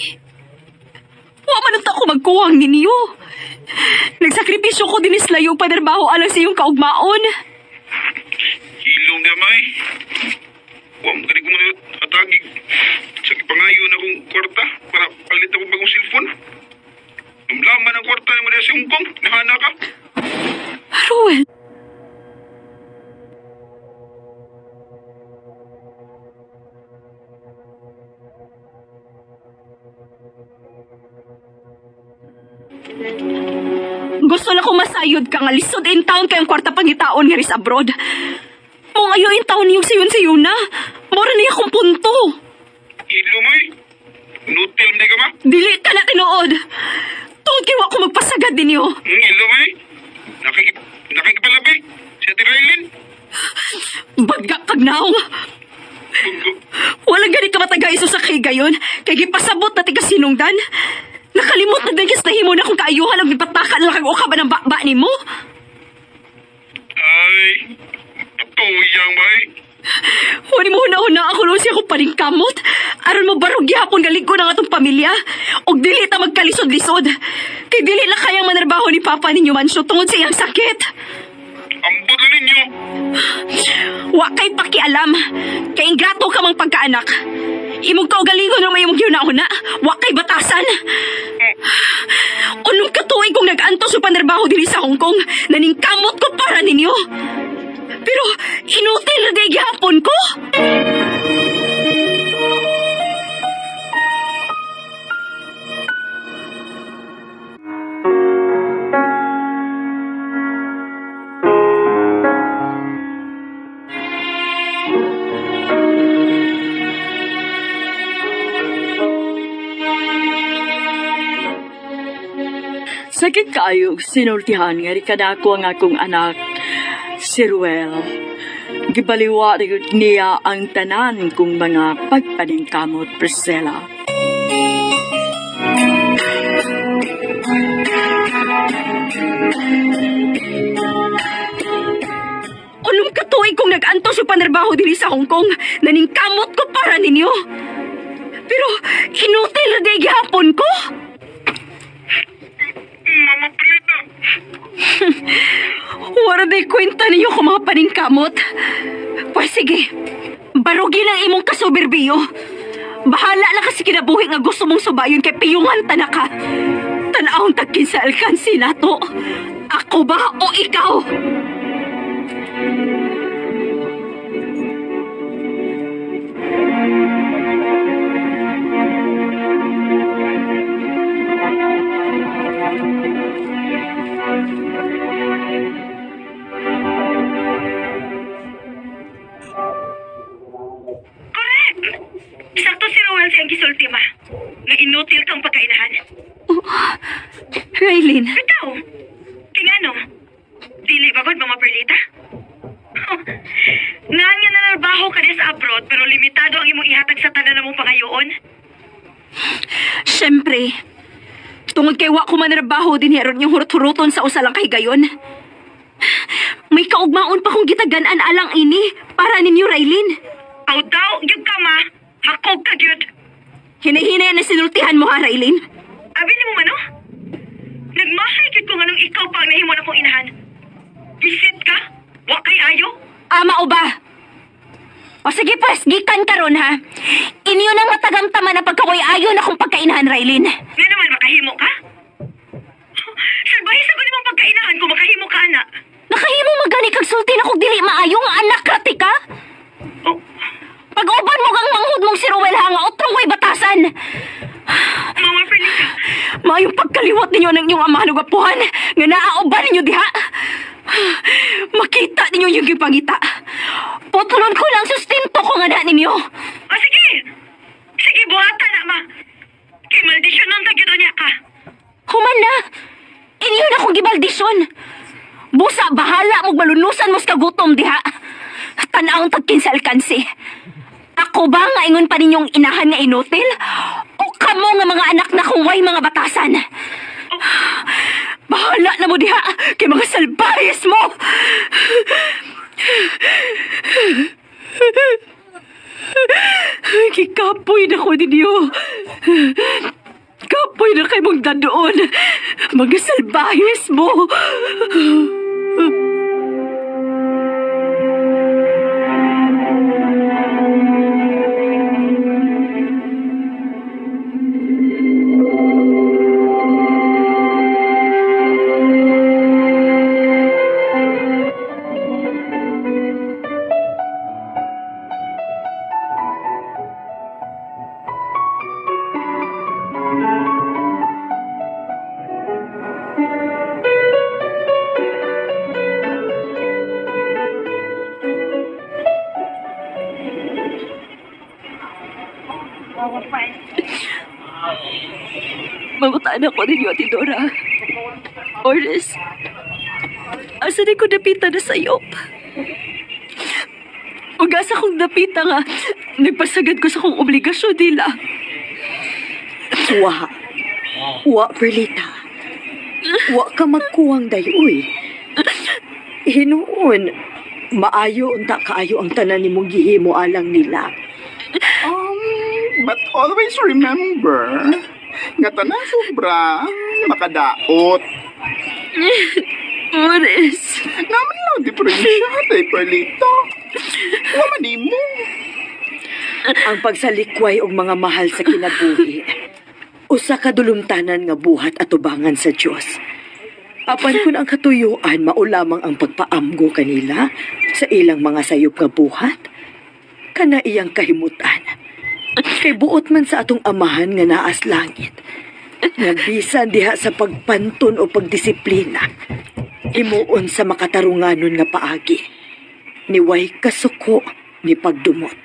Wa man ang ako magkuhang ninyo. Nagsakripisyo ko din islayong panarbaho alang sa iyong kaugmaon. Hilong na may. Huwag mo ganit kong atagig. Sa ipangayo na kong kwarta para palit akong bagong cellphone. Namlaman ang kwarta mo na sa Hong Kong. Nahana ka. Ruel. Gusto na ko masayod ka nga lisod in town kayong kwarta pangitaon nga ris abroad. Mong ayo in town niyong sayon na. Mora niya akong punto. Hilo mo eh. Nutil mo di ka ba? Dili ka na tinuod. Tungod kiwa ko magpasagad din niyo. Hilo mo eh. Nakikipalabi. Si Ate Raylin. Baga kag naong. Walang gani ka matagay sa sakay gayon. Kay gipasabot na tiga sinungdan. Nakalimot na din kasi nahimo na kung kaayuhan ang gipatakan lang kag uka ba ng bakba ni mo. Ay. Patuyang ba eh. Wani mo huna-huna ako nung siya ko paningkamot. Aron mo barog gihapon galing ko ng atong pamilya. Og dili ta magkalisod-lisod. Kay dili na kayang manarbaho ni Papa ninyo Mansyo tungod sa iyang sakit. Ambot na ninyo. Wa kay pakialam. Kay ingrato ka mang pagkaanak. Imong kaugalingon ng may imong huna-huna. Wa kay batasan. Unong katuig kong nag-anto sa panarbaho dili sa Hong Kong. Naningkamot ko para ninyo. Pero inutil na di gihapon ko. Sakit kaayo, sinultihan nga rin kadako ang akong anak, si Ruel. Gibaliwa rin niya ang tanan kong mga pagpaningkamot, Priscilla. Unong katuig kong nag-anto sa panarbaho dili sa Hong Kong. Naningkamot ko para ninyo. Pero inutil na di gihapon ko. Mama Pilita. Wala day kwenta ninyo kung mga paningkamot. Pues sige, barugin ang imong kasubirbiyo. Bahala na kasi kinabuhi nga gusto mong subayon kay piyungan ta na ka. Tanahong tagkin sa alkansi nato. Ako ba o ikaw? Sakto si Rowell sa ang gisultima. Nga inutil kang pagkainahan. Raylin, Ikaw, tingano, dili ba gud mga perlita? Nga nga nanarbaho ka din sa abroad pero limitado ang imong ihatag sa tanan namong pangayoon. syempre, tungod kay wa ko manarbaho din heron yung hurot-huruton sa usa lang kay gayon. May kaugmaon pa kong gitagan-an alang ini para ninyo, Raylin. Aw daw, gyud ka ma. Hakog ka gyud. Hinahinay na sinultihan mo ha, Raylin. Abi ni mo mano? Nagmahay gyud ko nganong ikaw pa ang nahimo na kong inahan. Visit ka? Wa kay ayo? Ama o ba? O sige pues, gikan ka ron ha. Inyo nang matagamtama na pagkakoy ayon akong pagkainahan, Raylin. Nga naman makahimo ka? Salbahi sa ko nimong pagkainahan kung makahimo ka, anak. Nakahimo magani kag sulti na kog dili maayo nga anak rati ka? Oh, Pag-uban mo kang manghud mong si Ruel ha nga utrong way batasan. Mama Perlita. Maayong pagkaliwat ninyo ng inyong amahan ug apuhan nga naauban ninyo diha. Makita ninyo yung gipangita. Putulon ko lang sustento ko nga na ninyo. O sige. Sige, buhatan na ma. Kay maldisyon nung tagyod niya ka. Human na. Inyo na kong gibaldisyon. Busa, bahala mong malunusan mo sa kagutom diha. Tanaong tagkin sa alkansi. Ako ba nga ingon pa ninyong inahan nga inutil? O kamo nga mga anak na kung way mga batasan? Bahala na mo diha kay mga salbayes mo! Kapoy na ko ninyo. Kapoy na kay mong dadoon. Mga salbahis mo. Mangutaan ako ninyo, Ate Dora. Orles, asa din ko napita na sayop? Ugasa kong napita nga, nagpasagad ko sa kong obligasyon nila. Wa, Perlita. Wa ka magkuwang dayoy. Hinuon, maayo unta kaayo ang tanan nimong gihimo alang nila. But always remember, nga tanan sobra, makadaot. Orles, Naman lang, diferensya, day Perlita. Waman mo. Ang pagsalikway og mga mahal sa kinabuhi. Usa ka dulumtanan nga buhat at tubangan sa Dios. Apan kun ang katuyuan mao lamang ang pagpaamgo kanila sa ilang mga sayop nga buhat, kana iyang kahimutan. Kay buot man sa atong amahan nga naas langit, nga bisan diha sa pagpantun o pagdisiplina, imuon sa makatarunganon nga paagi, niway kasuko ni pagdumot.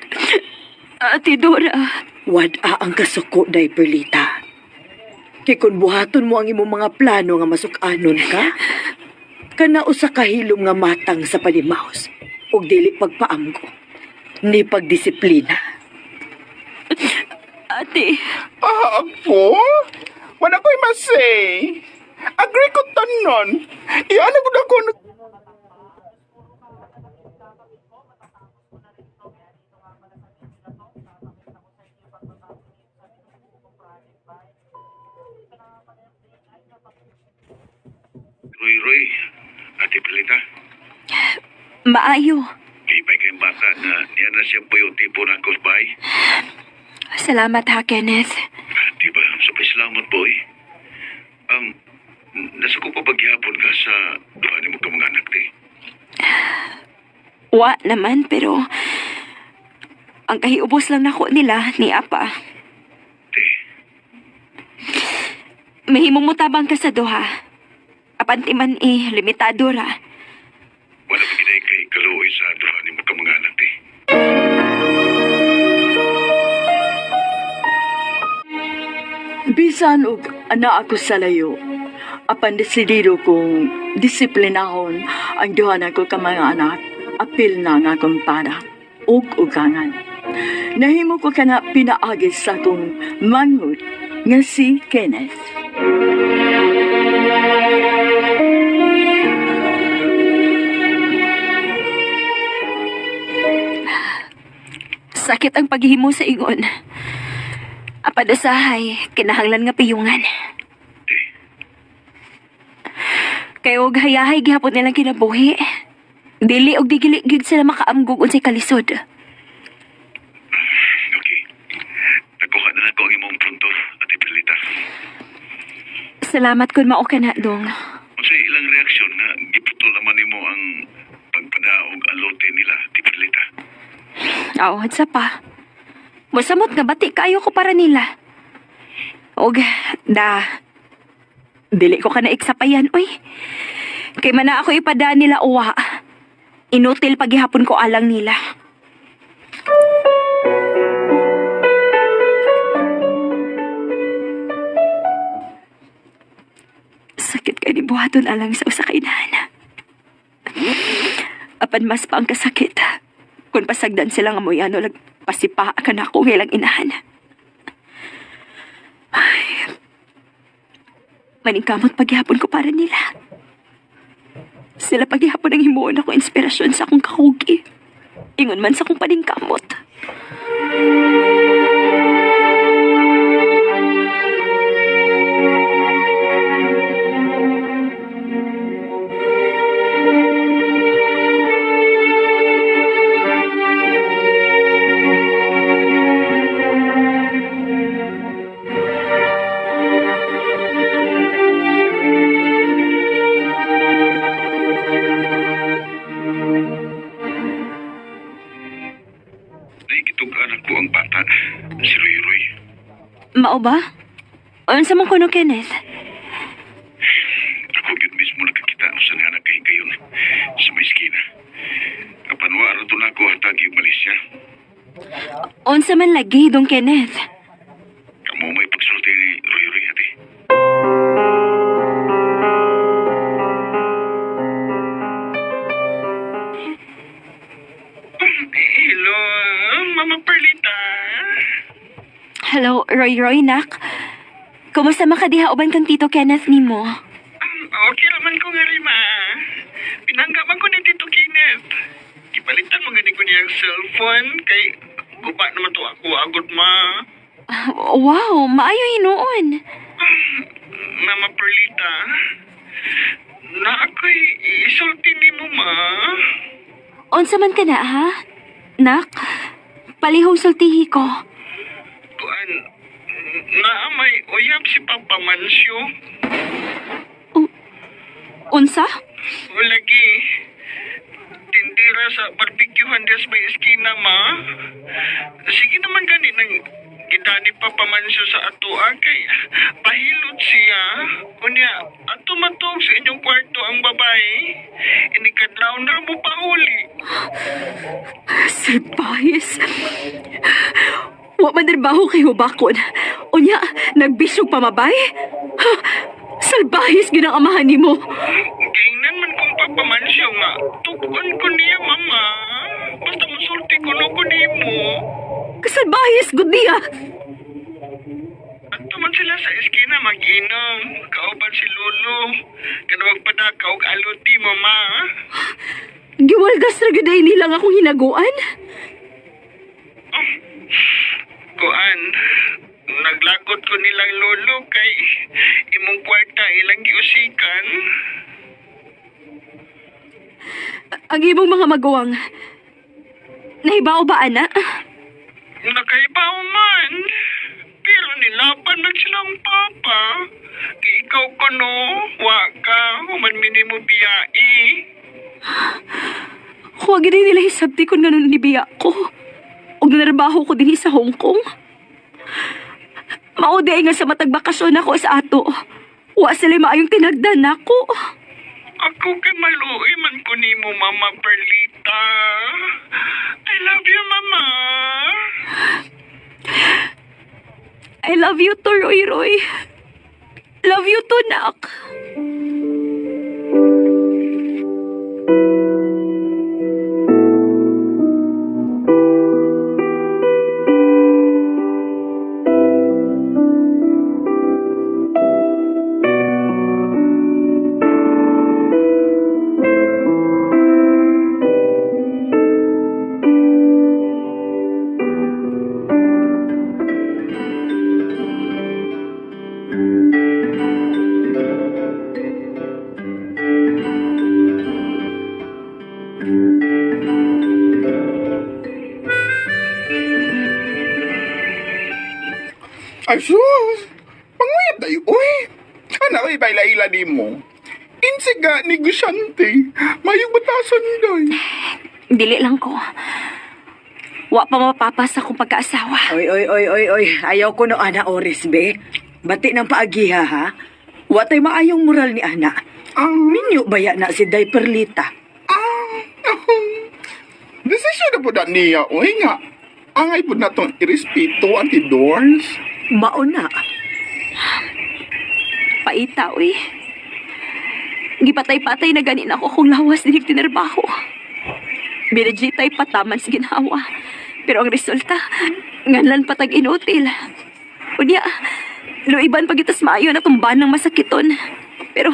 Ate Dora, Wad-a ang kasuko, day Perlita. Kay kung buhaton mo ang imong mga plano nga masukanon ka, kana usa ka hilom nga matang sa panimaos ug dili pagpaamgo ni pagdisiplina. ate, Ako? Wala ko'y masay. Agree ko tanon. Iyan ko na ko. Roy, Ate Perlita. Maayo. Ibay kayong bata na niya na siya po yung tipo ng kusbay. Salamat ha, Kenneth. Diba? Sabay salamat, boy. Nasa ko pa paghihapon ka sa duha ni mo ka mga anak, di? Wa naman, pero ang kahiubos lang nako nila ni Apa. Di. Mahimong mo tabang ka sa duha. Apantiman limitado ra. Wala pa ginay kay kaluoy sa duha ni mo ka mga anak, di? bisan og ana ako sa layo. Apan desidido kong disiplinahon ang duha na ko ka mga anak. Apil na nga akong para ug ugangan. Nahimo ko kana pinaagi sa akong manghud nga si Kenneth. Sakit ang paghihimo sa ingon. Apadasahay, kinahanglan nga piyungan. Kayo hayahay gihapon nilang kinabuhi. Dili og digili gyud sila makaamgog unsay kalisod. Okay. Nakuha na ako ang imong punto, Ate Perlita. Salamat kun mao ka na, dong. Kasi ilang reaksyon na giputol naman nimo ang pagpadaog alote nila, Ate Perlita. Oo, sa pa. Musamot nga bati kayo ko para nila. Og, dili ko ka na iksapayan, oy. Kay mana ako ipada nila uwa. Inutil paghihapon ko alang nila. Sakit kay ni buhaton alang sa usa ka inahan. Apan mas pa ang kasakit. Kung pasagdan sila nga mo'y ano, pasipa ka na ako ilang inahan. Ay, maningkamot paghihapon ko para nila. Sila paghihapon ang himuon ako inspirasyon sa akong kahugi. Ingon man sa akong paningkamot. tugan ko ang bata, si Roy. Mao ba? Unsa man kuno Kenneth? Ako yun mismo nakakita sa nanak kay gayon sa may eskina. Apan wala to na ako hatag yung Malaysia. Unsa man lagi dong Kenneth? Kamu may pagsulti ni Roy ate. Hello, Mama Perlita. Hello, Roy nak. Kumusta makadiha uban kang Tito Kenneth nimo? Okay naman ko nga rin, ma. Pinanggaman ko ni Tito Kenneth. Ipalitan mo gani ko niyang cellphone kay guba naman to ako agad, ma. Wow, maayo hinuon. Mama Perlita, na ako'y isulti ni mo, ma. Unsa man ka na, ha? Nak, palihong sultihi ko. Kuan, may uyab si Papa Mansyo. Unsa? O lagi, tindira sa barbecuehan des may eskina, ma. Sige naman gani nang gidani Papa Mansyo sa ato, kay pahilot siya. Unya, ato matog sa inyong kwarto ang babae. Inikadlaw na mo pa uli. Sir Bahis. Wa man trabaho kay hubakon. Unya, nagbisog pamabay? Ha, salbahis ginang amahan nimo. Gainan man kong Papa Mansyo nga. Tukon ko niya, mama. Basta masulti ko no ko nimo. Kasalbahis gud niya. Ato man sila sa eskina mag-inom. Kauban si Lolo. Kanawag padakaw og aluti, mama. Giwaldas ra gud ay nilang akong hinaguan. Kuan, naglakot ko nilang Lolo kay imong kwarta ilang giusikan. Ang imong mga maguwang. Nahibaw ba, ana? Nakaibaw man. Pero nilaban man silang papa. Kay ikaw ko no, wa ka, human minimo biyai. Huwag rin nila hisabti kung ganun nibiya ko. O nanarbaho ko din sa Hong Kong. Mauday nga sa matag bakasyon ako sa ato. Wa sila maayong tinagdan ako. Ako kay maluoy man ko nimo, Mama Perlita. I love you, Mama. I love you too, Roy. Love you too, Nak. Ay, sus! Panguyap tayo, uy! Anak, ibayla-ila di mo. Insiga, negosyante. Mayong batasan, day. Dili lang ko. Wa pa mapapas akong pagkaasawa. Oy. Ayaw ko no, Ana Oris, be. Bati ng paagiha, ha? Wa tay maayong moral ni Ana. Ninyo baya na si Day Perlita. Desisyon na po na niya, uy nga. Angay po na itong irespeto, anti-doors. Mauna. Paita, uy. Gipatay-patay na ganin ako kung lawas din tinarbaho. Binajitay pataman sa ginawa. Pero ang resulta, nganlan patag inutil. Unya, luiban pagitas maayo na tumban ng masakiton. Pero,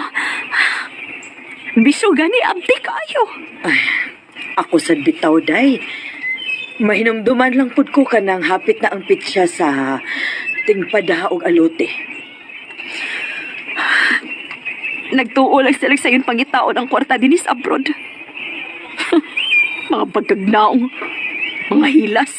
bisyo gani abdi kayo. Ay, ako sad bitaw, Day. Mahinumduman lang pud ko kanang hapit na ang pitsa sa tingpadaha og alote. Nagtuo lang sila sa yun pangitaon ang kwarta dinis abroad. Mga pagkagnaong, mga hilas.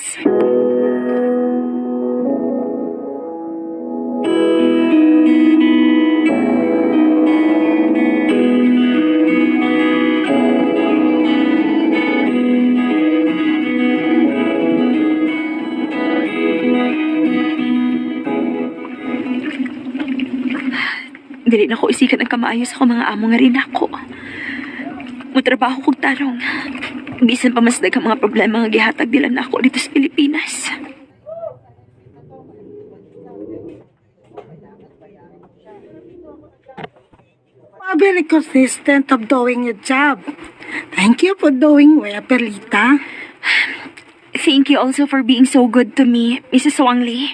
Dili na ko isikan ang kamaayo sa mga amo nga rin ako. Mutrabaho kong tarong. Bisan pa mas daghang mga problema nga gihatag nila na ako dito sa Pilipinas. Very consistent of doing your job. Thank you for doing well, Perlita. Thank you also for being so good to me, Mrs. Wang Lee.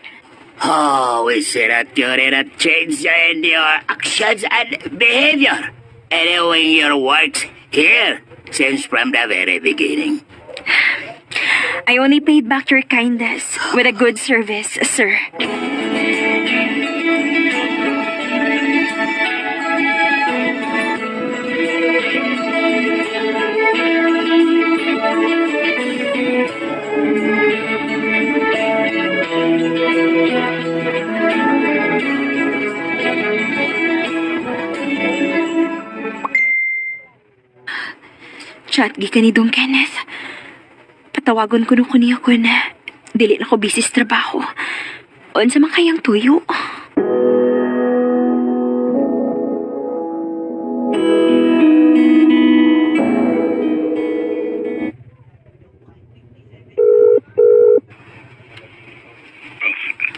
Oh, we see that you did not change in your actions and behavior. And doing your work here since from the very beginning. I only paid back your kindness with a good service, sir. Chat gi ni Dong Kenneth. Patawagon ko nung niya ko na dili na ko busy sa trabaho. Unsa man kayang tuyo?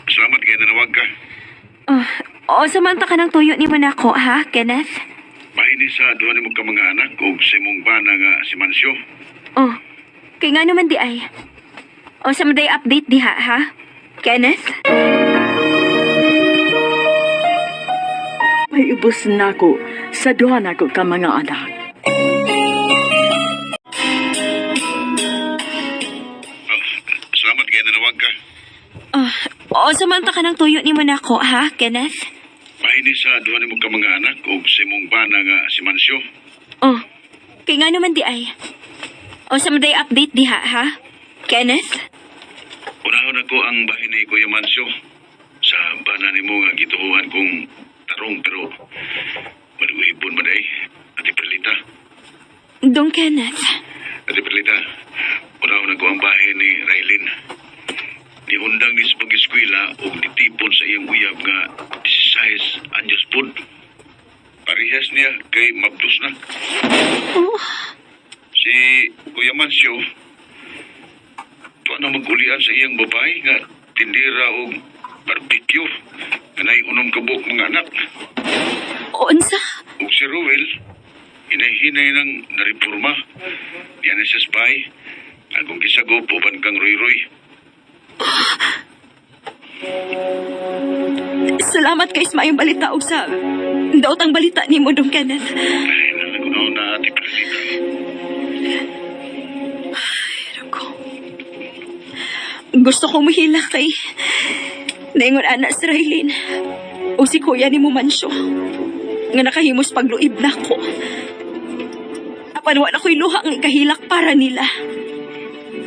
Salamat kaya nanawag ka. Samanta ka ng tuyo ni mo na ako, ha, Kenneth? Mahini sa duha nimo ka mga anak ug sa imong bana nga si Mansyo. Kay nga naman di ay. Sa maday update diha, ha? Kenneth? May ubos na ako sa duha na ko ka mga anak. Salamat kaya nanawag ka. Samanta ka ng tuyo ni mo na ako, ha, Kenneth? Mahini sa duha nimo ka mga anak ug sa imong bana nga si Mansyo. Kay nga naman di ay. Sa maday update diha, ha? Kenneth? Unahon ako ang bahin ni Kuya Mansyo sa bana nimo nga gituhuan kong tarong pero maluhibon man ay Ate Perlita. Dong Kenneth? Ate Perlita, unahon ako ang bahin ni Raylin. Niundang ni sa pag-eskwela o nitipon sa iyang uyab nga 16 anyos pod. Parehas niya kay Mabdos na. Si Kuya Mansyo, tuwa na magulian sa iyang babae nga tindira o barbecue nga naiunom kabuk mga anak. Unsa? O si Ruel, hinay-hinay ng nareporma. Yan na siya spy. Agong kisagop uban kang Roy-Roy. Salamat kay Ismayong balita o sa daotang balita ni mo, Dong Kenneth. Ay, nalagunaw na Ate Perlita. Gusto kong mahila kay naingon anak si Raylin o si kuya ni mo Mansyo nga nakahimos pagluib na ko. Apan wala ko'y luha ang ikahilak para nila.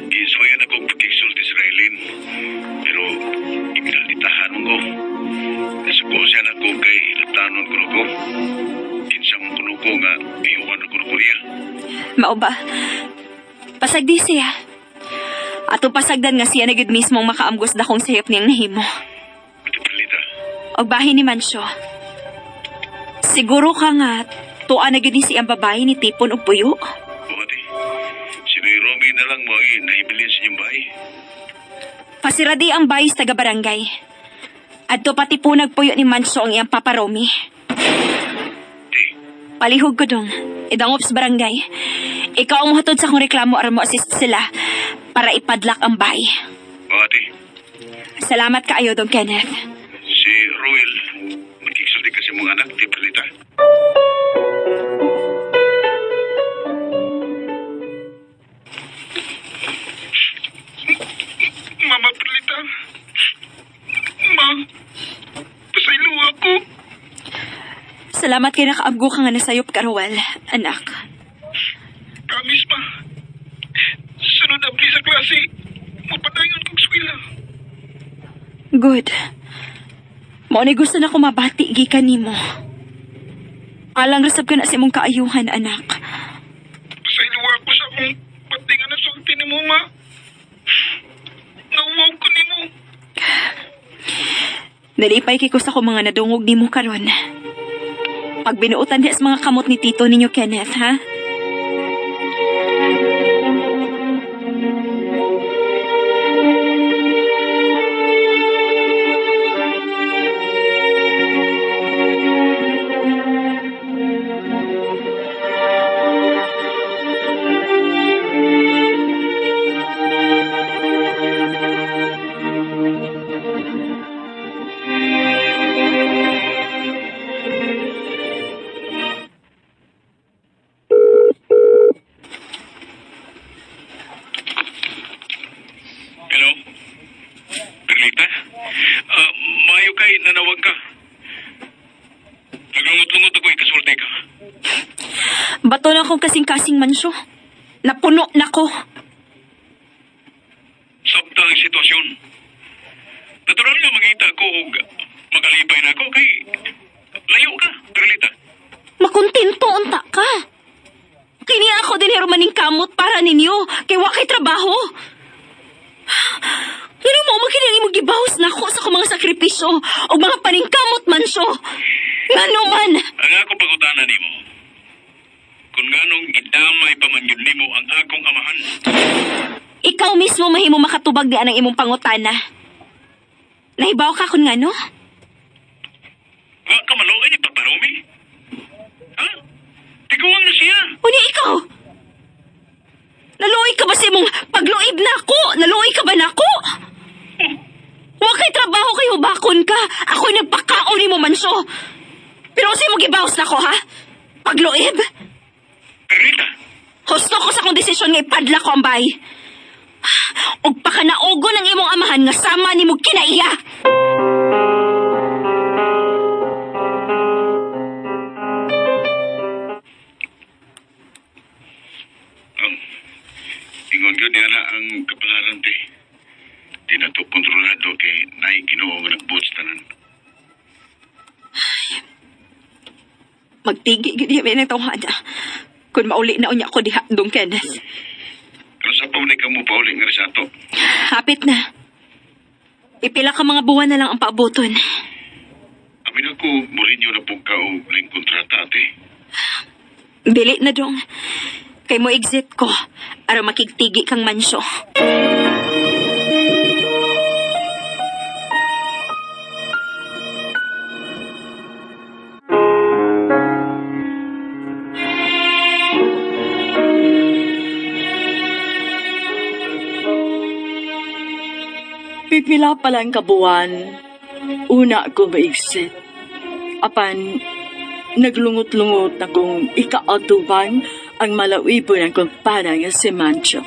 Isuayan akong pagkiksulti si Raylin. Pero, iminalitahan ko. Nasagosyan ako kay Latanon ko ko. Kinsang kuno ko nga iuwan ako ko niya. Mao ba? Pasagdi siya. Atong pasagdan nga siya na gud mismong makaamgos da kong sayop niyang nahimo. Ate Perlita, Og bahin ni Mansyo. Siguro ka nga tuwa na gud ni siyang babae ni tipon og puyo. o ate, si Noy Romy na lang mo nahibilin sa inyong bahay. Pasiradi ang bayis taga barangay. Adto pati po nagpuyo ni Mansyo ang iyang Papa Romy. Di, Palihog ko dong. Idangop sa barangay. Ikaw ang muhatod sa kong reklamo aron mo assist sila para ipadlak ang bay. o ate, Salamat kaayo, Dong Kenneth. si Ruel, magkiksulti kasi mong anak, Ate Perlita. Mama Perlita, Ma, pasaylo ako. Salamat kay nakaabgo ka nga nasayop karawal, anak. Promise pa. Sunod na sa klase, mapadayon kong skwila. Good. Mao ni gusto na ko mabati gikan nimo. Alang rasab ka na sa imong kaayuhan, anak. Pasaylo ako sa akong patingan na sulti ni mo, Ma. Nauwaw ko ni mo. Nalipay kay ko sa ko mga nadungog nimo karon. pagbinuutan diha sa mga kamot ni tito ninyo Kenneth, ha? Hello? Perlita? Mayo kay nanawag ka. Naglungot-lungot ako ikasulti ka. Bato na akong kasing-kasing mansyo. Napuno na ko. Sabta ang sitwasyon. Natural nga mangita ko og makalipay na ako kay layo ka, Perlita. Makontento unta ka. Kini ako din maning kamot para ninyo. Kay wa kay trabaho. Pero mo magkinang imong gibahos na ako sa akong mga sakripisyo o mga paningkamot mansyo. Ngano man. Ang ako pagutanan nimo. Kung ganong gidamay pa man yun nimo ang akong amahan. Ikaw mismo mahimo makatubag di anang imong pangutana. Nahibaw ka kun ngano? Wa ka maluoy ni Paparumi? Ha? Tiguang na siya. Unya ikaw? Naluoy ka ba sa imong pagluib na ako? Naluoy ka ba na ako? Wa kay trabaho kayo bakon ka. Ako'y nagpakaon ni mo mansyo. Pero sa imong gibahos na ko, ha? Pagluib? Perlita, Husto ko sa akong desisyon nga ipadla ko ang bay. Og pakanaugo ng imong amahan nga sama ni mo kinaiya. ingon ko diya na ang kapalaran ti. Di na to kontrolado kay naay Ginoo nga nagbuot sa tanan. Magtigi gid diha na tawhana. Kung mauli na unya ko diha dong Kenneth. Pero sa pa ka mo pauling nga rin sa ato. Hapit na. Ipila ka mga buwan na lang ang paaboton. Amin ako, murinyo na po ka o laing kontrata ate. Dili na dong. Kay mo exit ko. Ara makigtigi kang mansyo. Pipila pa lang kabuwan, una ko maigsit. Apan, naglungot-lungot na kong ikaatubang ang malawibo ng kumpara nga si Mancho.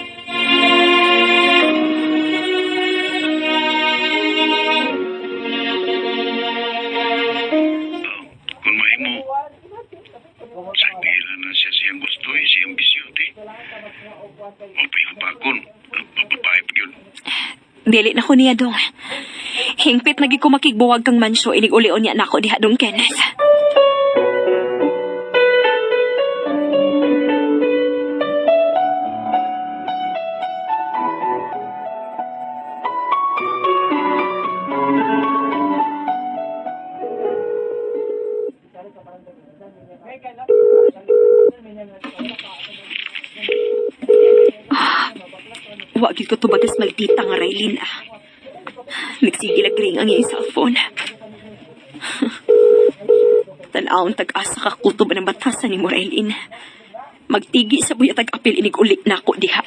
Kung mahimo, sa pila na siya siyang gusto siyang bisyote. O pihapakon, mapapahay pa yun. Dili na ko niya dong. Hingpit nagi ko makigbuwag kang mansyo inig-ulion niya na ako diha dong Kenneth. Wagid ko tubagas maldita nga Raylin Nagsigil agring ang iyong cellphone. Tanawang tag-asa ka kutob ng batasan ni mo Raylin. Magtigi sa buya tag-apil inig-ulit na ako diha.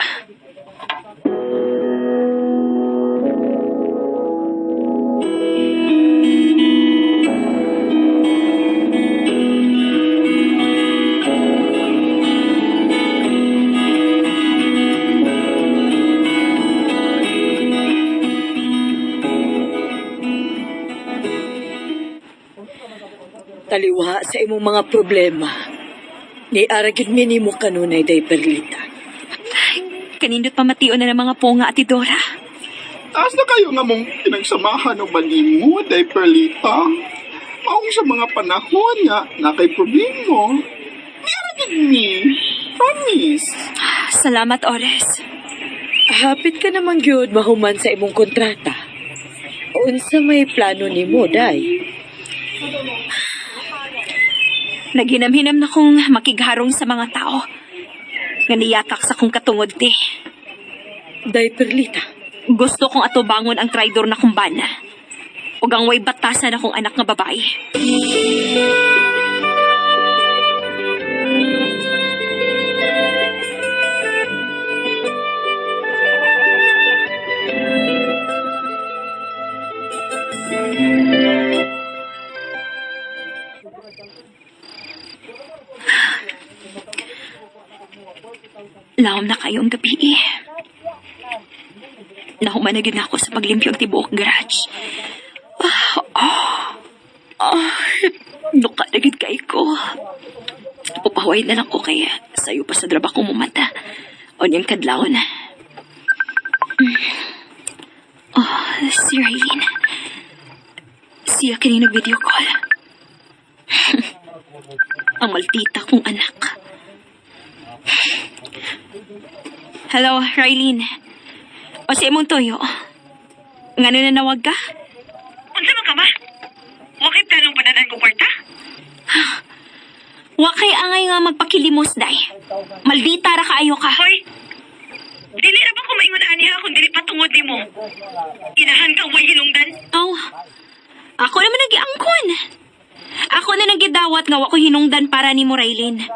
Taliwa sa imong mga problema. Ni aragid minimo kanunay day Perlita. Kanindot pamation na ng mga ponga ati Dora. Taas na kayo nga mong pinagsamahan o malimo, day Perlita. Maong sa mga panahon nga na kay problemo. Niaragid ni. Promise. Salamat, Ores. Hapit ka naman gyud mahuman sa imong kontrata. Unsa may plano nimo day? Naginam-hinam na kong makigharong sa mga tao. Nga niyatak sa kong katungod ti. Day, Perlita. Gusto kong atubangon ang traidor na kumbana. Ug ang way batasan akong anak nga babae. Lawom na kayong gabi eh. Nahuman na gid ako sa paglimpyo ang tibuok garage. Nuka na gid kay ko. Upahaway na lang ko kaya sayo pa sa draba kong mumata. O niyang kadlaw na. Si Raylene. Siya kanina video call. Ang maldita kong anak. Hello, Raylene. O si imong toyo. Ngano na nawag ka? Unsa man ka ba? Wakit tanong pananan ko kwarta? Wa kay angay nga magpakilimos, day. Maldita ra kaayo ka. Hoy, dili ra ba ko maingon ani ha kung dili patungod nimo? Inahan kang way hinungdan? Aw, ako naman nagiangkon. Ako na nagidawat nga wa ko hinungdan para ni mo, Raylene.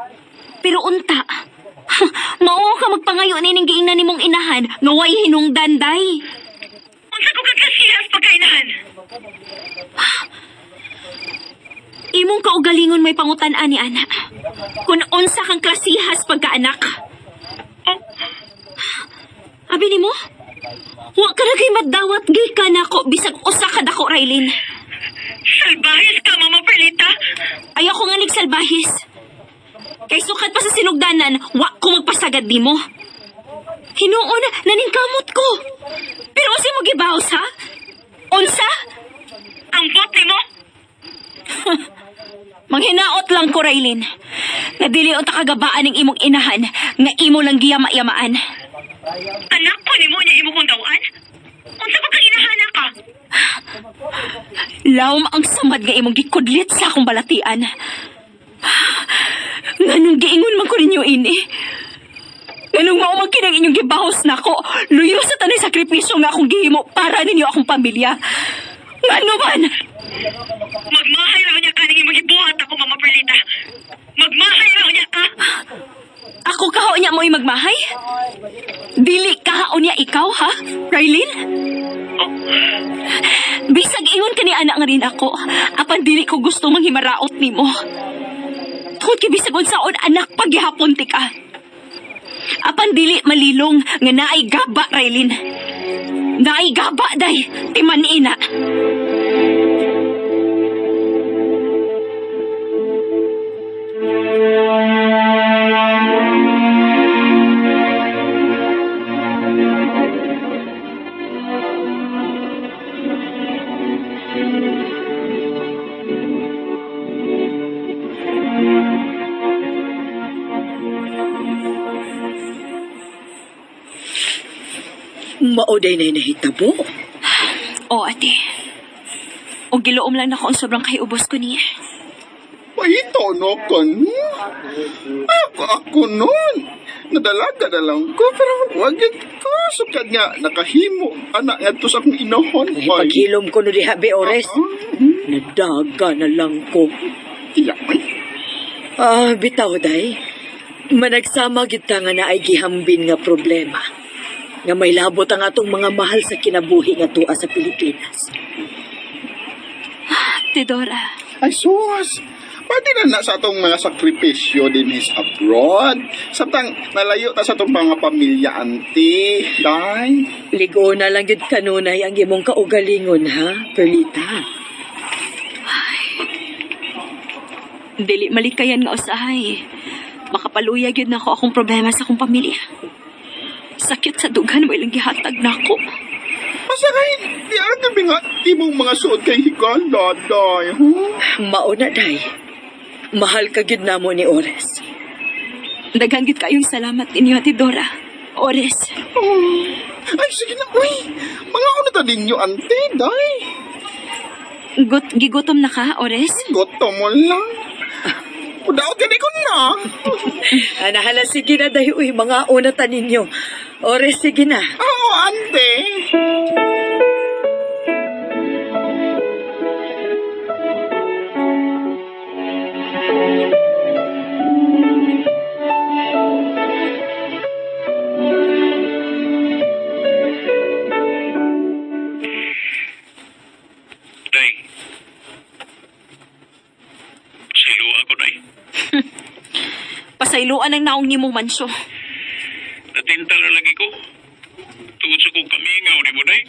Pero unta, mao ka magpangayo ni ning giingnan nimong inahan nga way hinungdan, day. Unsa ko kagkasihas pagkainahan? Imong kaugalingon may pangutan-an ni ana. Kung unsa kang klasihas pagkaanak. Oh, Abi nimo? Wa ka na kay madawat gay ka nako bisag usa ka dako, Raylene. salbahis ka, Mama Perlita. Ayoko nga nagsalbahis. Kay sukat pa sa sinugdanan, wa ko magpasagad nimo. Hinuon, naningkamot ko. Pero usi mo gibaos, ha? Unsa? Ang bot nimo? Manghinaot lang ko, Raylene. Nadili o takagabaan ng imong inahan nga imo lang giyama-yamaan. Anak ko nimo niya imo kong dawaan? Unsa ba kang inahana ka? Lawom ang samad nga imong gikudlit sa akong balatian. Nganong giingon man ko ninyo ini? Nganong mao man kinang inyong gibahos nako? Luyo sa tanay sakripisyo nga akong gihimo para ninyo akong pamilya. Ngano man? Magmahay raw niya ka nang imong gibuhat ako, Mama Perlita. Magmahay raw niya ka. Ako kaho niya mo'y magmahay? Dili kaho niya ikaw, ha? Raylene? Bisag ingon ka ni anak nga rin ako. Apan dili ko gusto manghimaraot nimo. Tungod kay bisag unsaon anak paghihapon ti ka. Apan dili malilong nga naay gaba, Raylene. Naay gaba, day. Timan ina. Mauday na nahitabo. O, ate. O giloom lang na ko ang sobrang kayubos ko niya. Pahito no ko no. Ako nun. Nadalaga na lang ko, pero wagit ko. Sukad nga, nakahimo. Anak nga to sa akong inahon. Ay, paghilom ko no di habi ores. Nadaga na lang ko. Tiyak man. Bitaw day. Managsama kita nga na ay gihambin nga problema. Nga may labot ang atong mga mahal sa kinabuhi nga tuwa sa Pilipinas. Tidora. Ay, sus. Pati na sa atong mga sakripisyo din is abroad. Samtang nalayo ta sa atong mga pamilya, auntie. Day. Ligo na lang yun kanunay ang imong kaugalingon, ha, Perlita? Dili malikayan nga usahay. Makapaluyag yun na ako akong problema sa akong pamilya. Sakit sa dugan, may lang gihatag na ako. Masakay, di ang gabi nga imong mga suot kay higala, day. Huh? Mauna, day. Mahal ka gid namo ni Ores. Daghan gid kayong salamat ninyo, Tidora. Ores. Ay, sige na, uy. Mga ako na ta ninyo, auntie, day. Gigutom na ka, Ores? Goto mo lang. Udaot ka ko na. Anahala, sige na dahi, uy, mga unatan ninyo. Ores, sige na. Oo, ante. Day. Silo ako, Day. Pasayloan ang naong ni mo mansyo. Natinta na lagi ko. Tungod sa kong kamingaw ni mo, Day.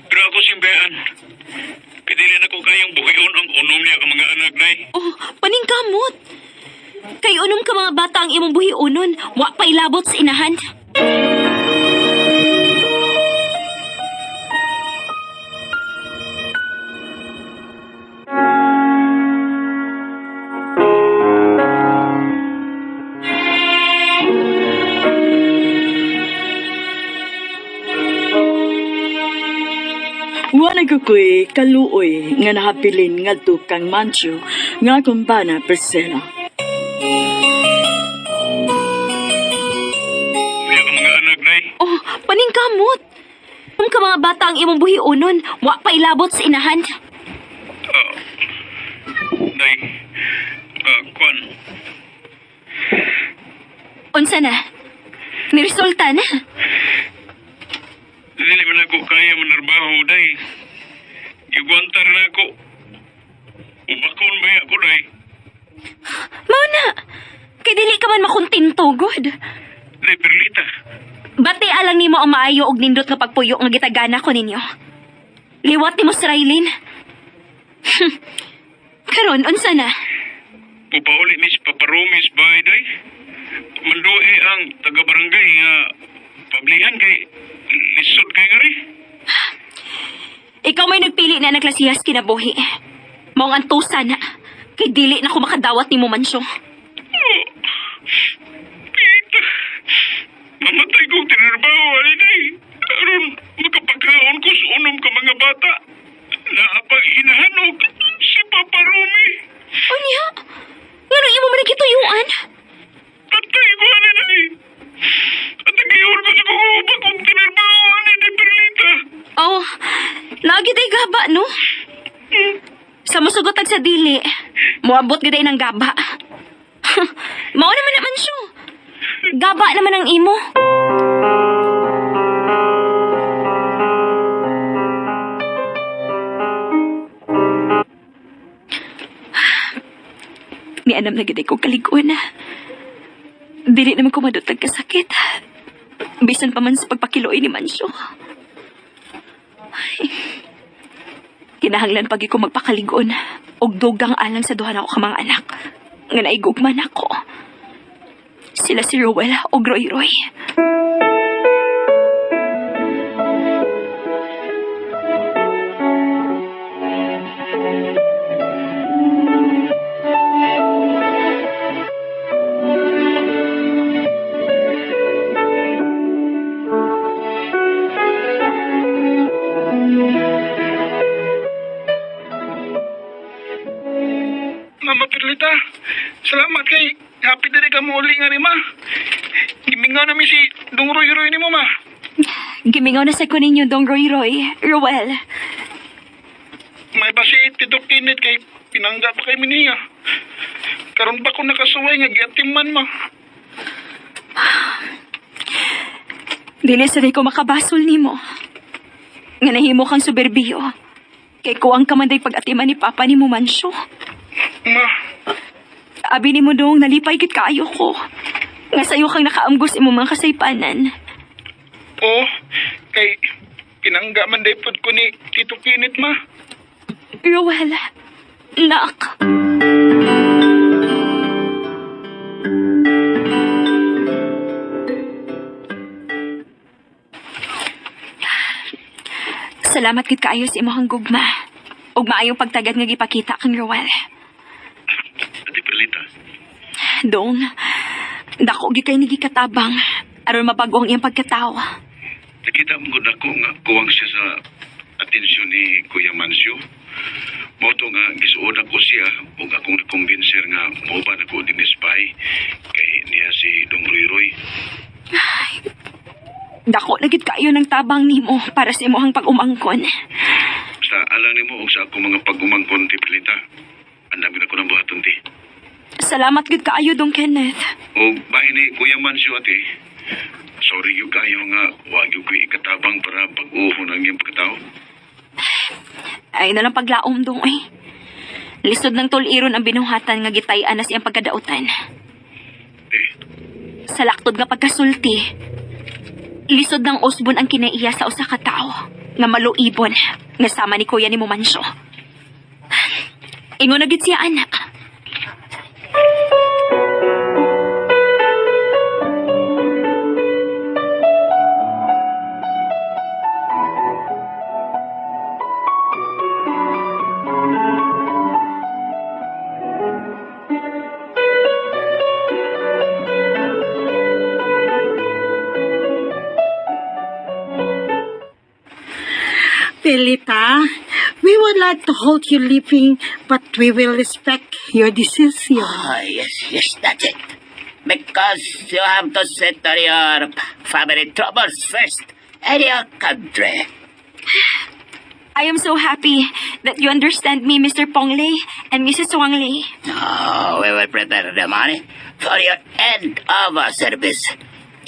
Pero ako simbayaan. Pidilin ako kayang buhayon ang unom niya ka mga anak, Day. Oh, paningkamot. Kay unom ka mga bata ang imong buhi unon, wa pa ilabot sa inahan. Wala ko ko'y kaluoy nga nahapilin nga tukang mancho nga kumbana persena. Niya ka mga anak, Day. Oh, paningkamot. Unom ka mga bata ang imong buhi unon, wa pa ilabot sa inahan. Day. Kwan. Unsa na? May resulta na. Dili man ako kaya manarbaho, Day. Igwantar na ako. Umakon ba ako, Day? Mao na. Kay dili ka man makontinto, God. Day, Perlita. Bati alang nimo ang maayo og nindot nga pagpuyo nga gitagana ko ninyo. Liwat nimo si Raylin. Karon unsa na? Pupauli ni si Paparomis ba, Day? Manduhi ang taga-barangay nga pablihan kay lisod kay nga rin. Ikaw may nagpili na naglasihas kinabuhi. Mao ang antusa na. Kay dili na ko makadawat nimo mansyo. Pita. Mamatay kong tinarbaho, Day. Aron makapagkaon ko sa unom ka mga bata. Naapag inahanog si Paparumi. Unya? Ngano imo man nagituyuan? Patay ko, Day. At nagiyon ko sa kukupa kong tinarbaho, Day Perlita. Oh, lagi day gaba, no? Sa musugotag sa dili, muabot gaday ng gaba. Mao naman naman siya. Gaba naman ang imo. Nianam na gaday ko kaliguan na. Dili naman ko madutag kasakit. Bisan pa man sa pagpakiloy ni Mansyo. Kinahanglan pagi ko magpakaligon og dugang alang sa duha na ako ka mga anak nga naigugman ako. Sila si Rowell og Roy Roy. Mama Perlita, salamat kay happy diri ka mo uli nga rin, ma. Gimingaw namin si Dong Roy Roy ni mo, ma. Gimingaw na sa ko ninyo, Dong Roy Roy, Rowell. May basi tidok init kay pinangga pa kay miniya. Karon ba ko nakasuway nga giatiman, ma? Dili sa ko makabasol nimo. Nga nahimo kang suberbiyo. Kay kuwang kamanday pag-atiman ni Papa ni mo Mansyo. Ma, Abi ni mo dong nalipay kit kaayo ko. Nga sayo kang nakaamgos imo mga kasaypanan. oh, kay pinangga man day pod ko ni Tito Kinit, ma. Rowell, nak. Salamat kit kaayo sa imong gugma. Ug maayong pagtagad nga gipakita kang Rowell. Ate Perlita, Dong, dako gi kay nigi katabang aron mabago ang iyang pagkatao. nakita mo gud ako nga kuwang siya sa atensyon ni Kuya Mancio. Moto nga gisuod ako siya ug akong nakumbinser nga mauban ako din spy kay niya si Dong Roy. Dako lagit kayo ng tabang nimo para sa imong pag-umangkon. Basta alang nimo og sa akong mga pag-umangkon ti Perlita. Andami na ko ng buhaton ti. Salamat gid kaayo Dong Kenneth. O bahin ni Kuya Mancio ate. Sorry yung kayo nga wag yung ko ikatabang para pag-uhon ang iyong pagkatao. Ay na lang paglaom dong ay. Lisod ng tuliron ang binuhatan nga gitayan na siyang pagkadautan. Sa laktod nga pagkasulti, lisod ng usbon ang kinaiya sa usa ka tao nga maluibon nga sama ni Kuya ni Mumansyo. Ingon na gid siya anak. Perlita, we would like to hold you living, but we will respect your decision. Ah, yes, that's it. Because you have to settle your family troubles first and your country. I am so happy that you understand me, Mr. Pongley and Mrs. Wang Lei. Oh, we will prepare the money for your end of service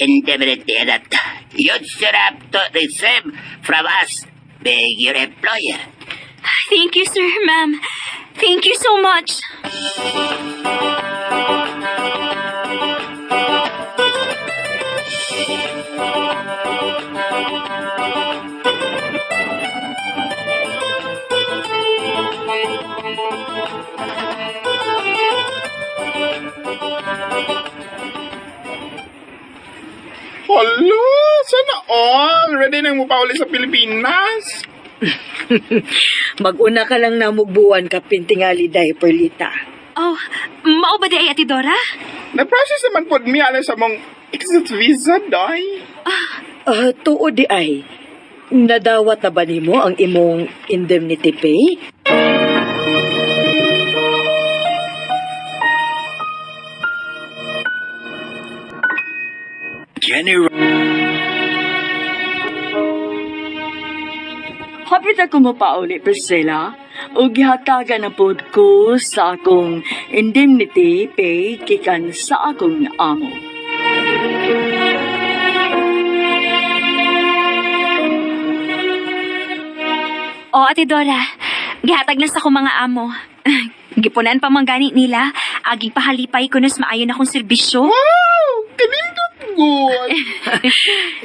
indemnity that you should have to receive from us, being your employer. Thank you, sir, ma'am. Thank you so much. Hala, sana all. Ready nang mupauli sa Pilipinas. Mag-una ka lang na mugbuan ka pintingali day, Perlita. Oh, mao ba di ay Ate Dora? Na-process naman po mi alam sa mong exit visa, day. Tuo di ay. Nadawat na ba nimo ang imong indemnity pay? Jenny Hapit ako mapauli, Priscilla, o gihatagan na pod ko sa akong indemnity pay kikan sa akong amo. Oh, Ate Dora, gihatag na sa akong mga amo. Gipunan pa manggani nila, aging pahalipay ko nas maayon akong serbisyo. Wow! Kanindot good!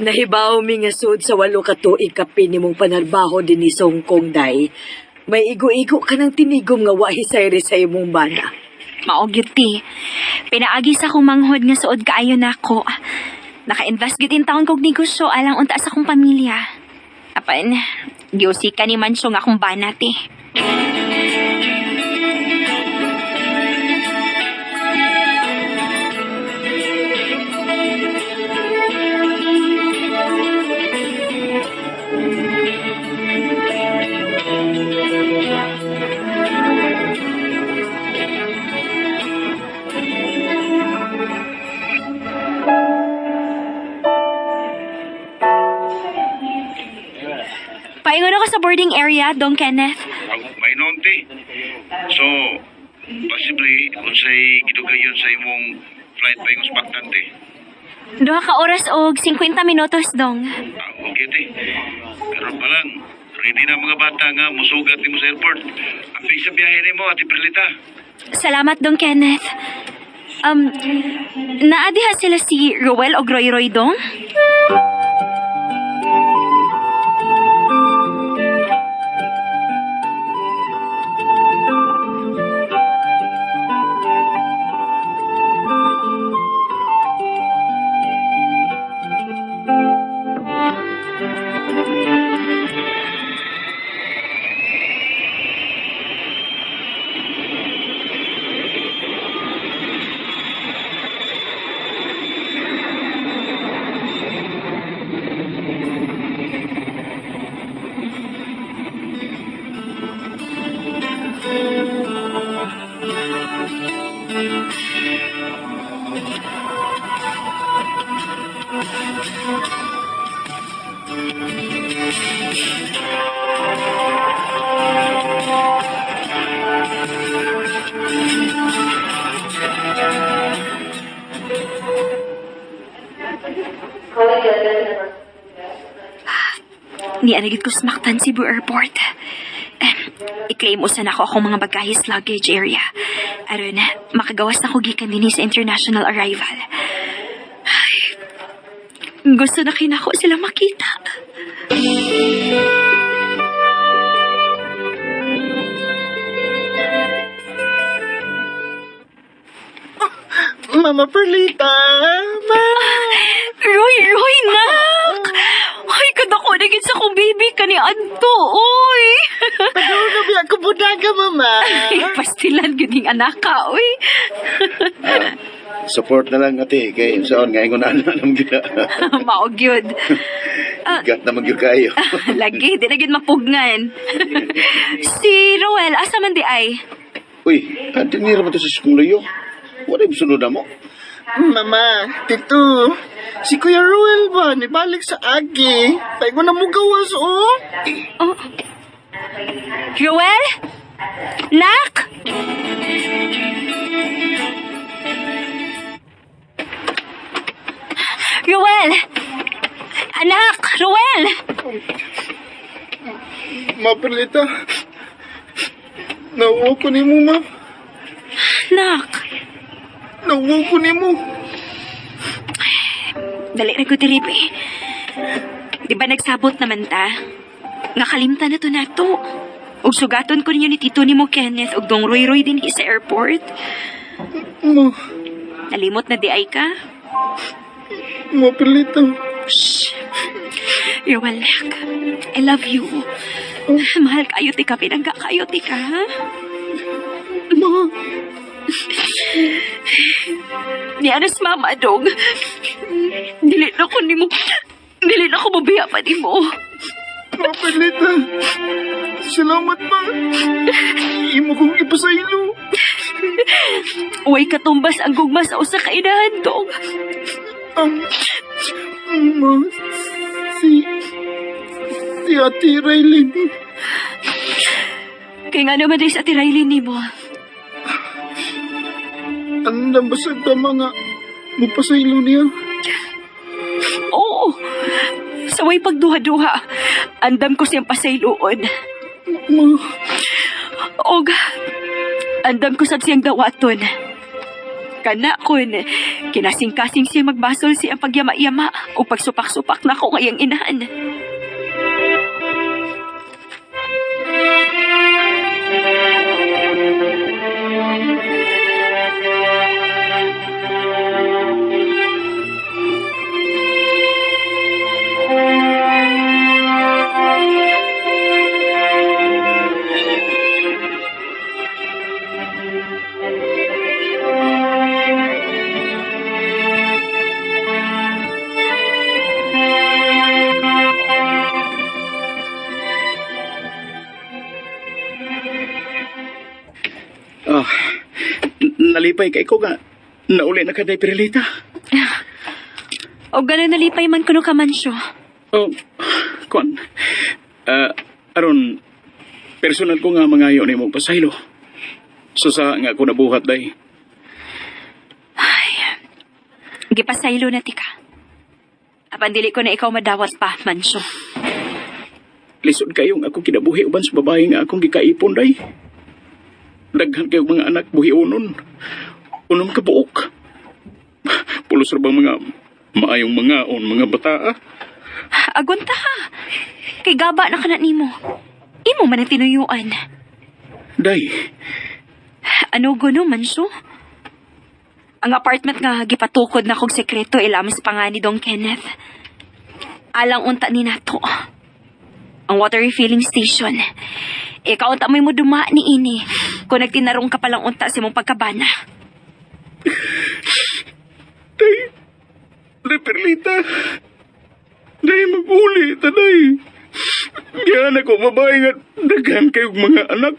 Nahibaw mi nga sud sa 8 ka tuig ka pinimong panarbaho din ni Song Kong day. May igo-igo ka ng tinigom nga wahisay sa imong bana. Maogyot ti. Pinaagi sa akong manghod nga suod kaayo na ako. Naka-invest gyud in taon kog negosyo alang unta sa akong pamilya. Apan, giusi ka ni Mansyo nga akong bana ti. Paingon ako sa boarding area, Dong Kenneth. May nonti. So, possibly, kung sa'y gidugayon sa imong flight pa yung spaktante. 2 ka oras og 50 minutos, Dong. Okay, te. Karoon pa lang, ready na mga bata nga musugat ni mo sa airport. Apig sa biyahe ni mo, Ate Perlita. Salamat, Dong Kenneth. Naadiha sila si Ruel o Roy Dong? Ni anagit ko sumaktan si Bu Airport. I-claim usan ako akong mga bagahis luggage area. Aron, makagawas na ko gikan din sa international arrival. Ay, gusto na kinako silang makita. Mama Perlita! Roy, nak! Ay, kadako na gid sa kong baby ka ni Anto, oy! Pagkaw na biya ko budaga, Mama! Ay, pastilan gining anak ka, oy! Support na lang ate, kay saan nga ingon na nam gina. Maog yun. Gat na magyud kayo. Lagi, di na gid mapugngan. Si Roel, asa man di ay? Uy, ate ni raman to sa skulayo. Wala yung sunod na mo. Mama, tito, si Kuya Ruel ba, nibalik sa agi. Tayo ko na mo gawas, oh. Oh. Roel? Nak? Roel! Anak! Roel! Ma Perlita, nauwa ko ni mo, ma. Nak! Nauwa ko ni mo. Dali na ko tiripi. Di ba nagsabot naman ta? Nga kalimta na to nato. Ug sugaton ko ninyo ni Tito ni mo Kenneth ug dong Roy din sa airport. Ma, Nalimot na di ay ka? ma Perlita. Shh. You're welcome. I love you. Mahal kayo ti ka, pinangga kayo ti ka, ha? Ma, Ni anas mama, dong. Dili na ko mabiya pa di mo. ma Perlita. Salamat, ma. Imo kong ipasaylo. Uway katumbas ang gugma sa usa ka inahan, dong. Ma, si Ate Raylin. Kaya nga naman sa tiraylin ni mo. Andang basag ka mga mapasaylo niya. Oo. Sa way pagduha-duha, andam ko siyang pasayloon. Ma, Og, andam ko sad siyang dawaton. Kana kun, kinasing-kasing siya magbasol siyang pagyama-yama o pagsupak-supak na ko ngayang inahan. Nalipay kay ko nga. Nauli na ka day Perlita. O gano'n nalipay man kuno ka mansyo. Oh, kon. Aron, personal ko nga mangayo ni mong pasaylo. Susa nga ako nabuhat day. Gipasaylo na ti ka. Apan dili ko na ikaw madawat pa, mansyo. Lisod kayong ako kinabuhi uban sa babae nga akong gikaipon day. Daghan kayong mga anak buhi unon. Unom ka buok. Pulos ra bang mga maayong mga bata. Agunta ha. Kay gaba na ka na nimo. Imo man ang tinuyuan. Day, Ano guno, mansyo? Ang apartment nga gipatukod na kog sekreto ilamas pangani dong Kenneth. Alang unta ni nato. Ang water refilling station. Ikaw unta mo duma ni ini kung nagtinarong ka palang unta sa mong pagkabana. day, Perlita. Day, maguli, taday. Yan ako, babae nga, daghan kayong mga anak.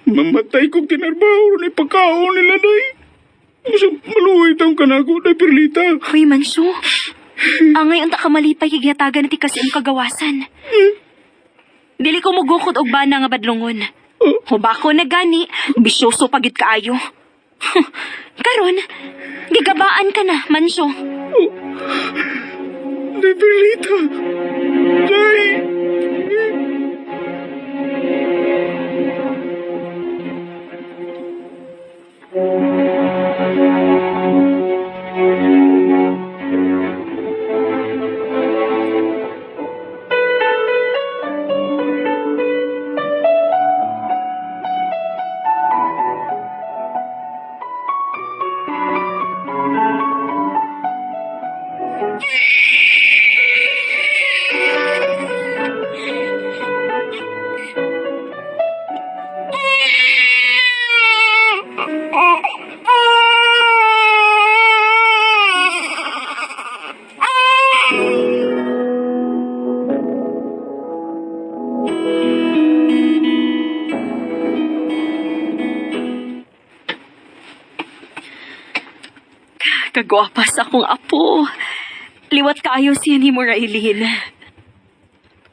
Mamatay kong tinarbaho ni pagkaon nila, day. Maluhay taong kanako, day, Perlita. Hoy, mansyo. Angay unta ka malipay kigiyatagan ti kasi ang kagawasan. Dili ko mugukod og bana nga badlongon. Hubako na gani, bisyoso pagit kaayo. Karon, gigabaan ka na, Mansyo. Perlita. Day. Kagwapa sa akong apo. Liwat kaayo siya ni mo Railin.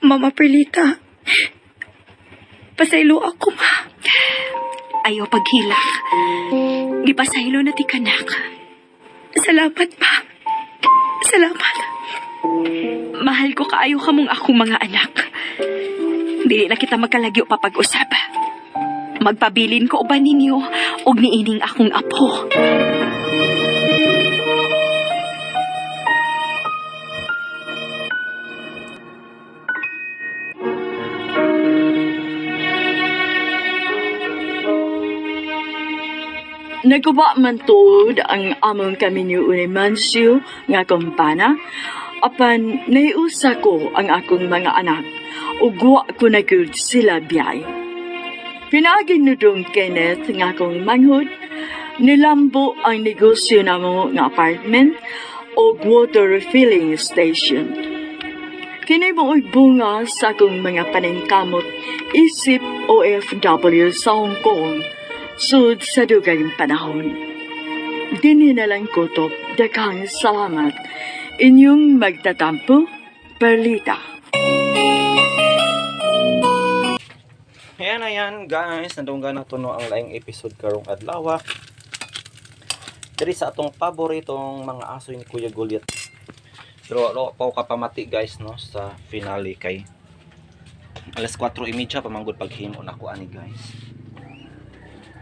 Mama Perlita, pasaylo ako, ma. Ayaw paghilak. Gipasaylo na ti kanak. Salamat, ma. Salamat. Mahal ko kaayo ka mong akong mga anak. Dili na kita magkalagyo pa pag-usap. Magpabilin ko uban ninyo og niining akong apo. Nagkuba man tuod ang among kaminyo ni Mansyo nga kumpana, apan naiusa ko ang akong mga anak, ugwa ko na gud sila biyay. Pinagin no dong Kenneth nga akong manghod, nilambo ang negosyo namo nga apartment o water refilling station. Kini mo bunga sa akong mga paningkamot isip OFW sa Hong Kong, sud sa dugang panahon. Dini na lang kutob, daghang salamat. Inyong magtatampo, Perlita. Ayan guys, nadunggan na to no ang laing episode karong adlaw. Diri sa atong paboritong mga aso ni Kuya Goliath. Pero wala pa ka pamati guys no sa finale kay alas 4:30 pamanggod paghimo na ko ani guys.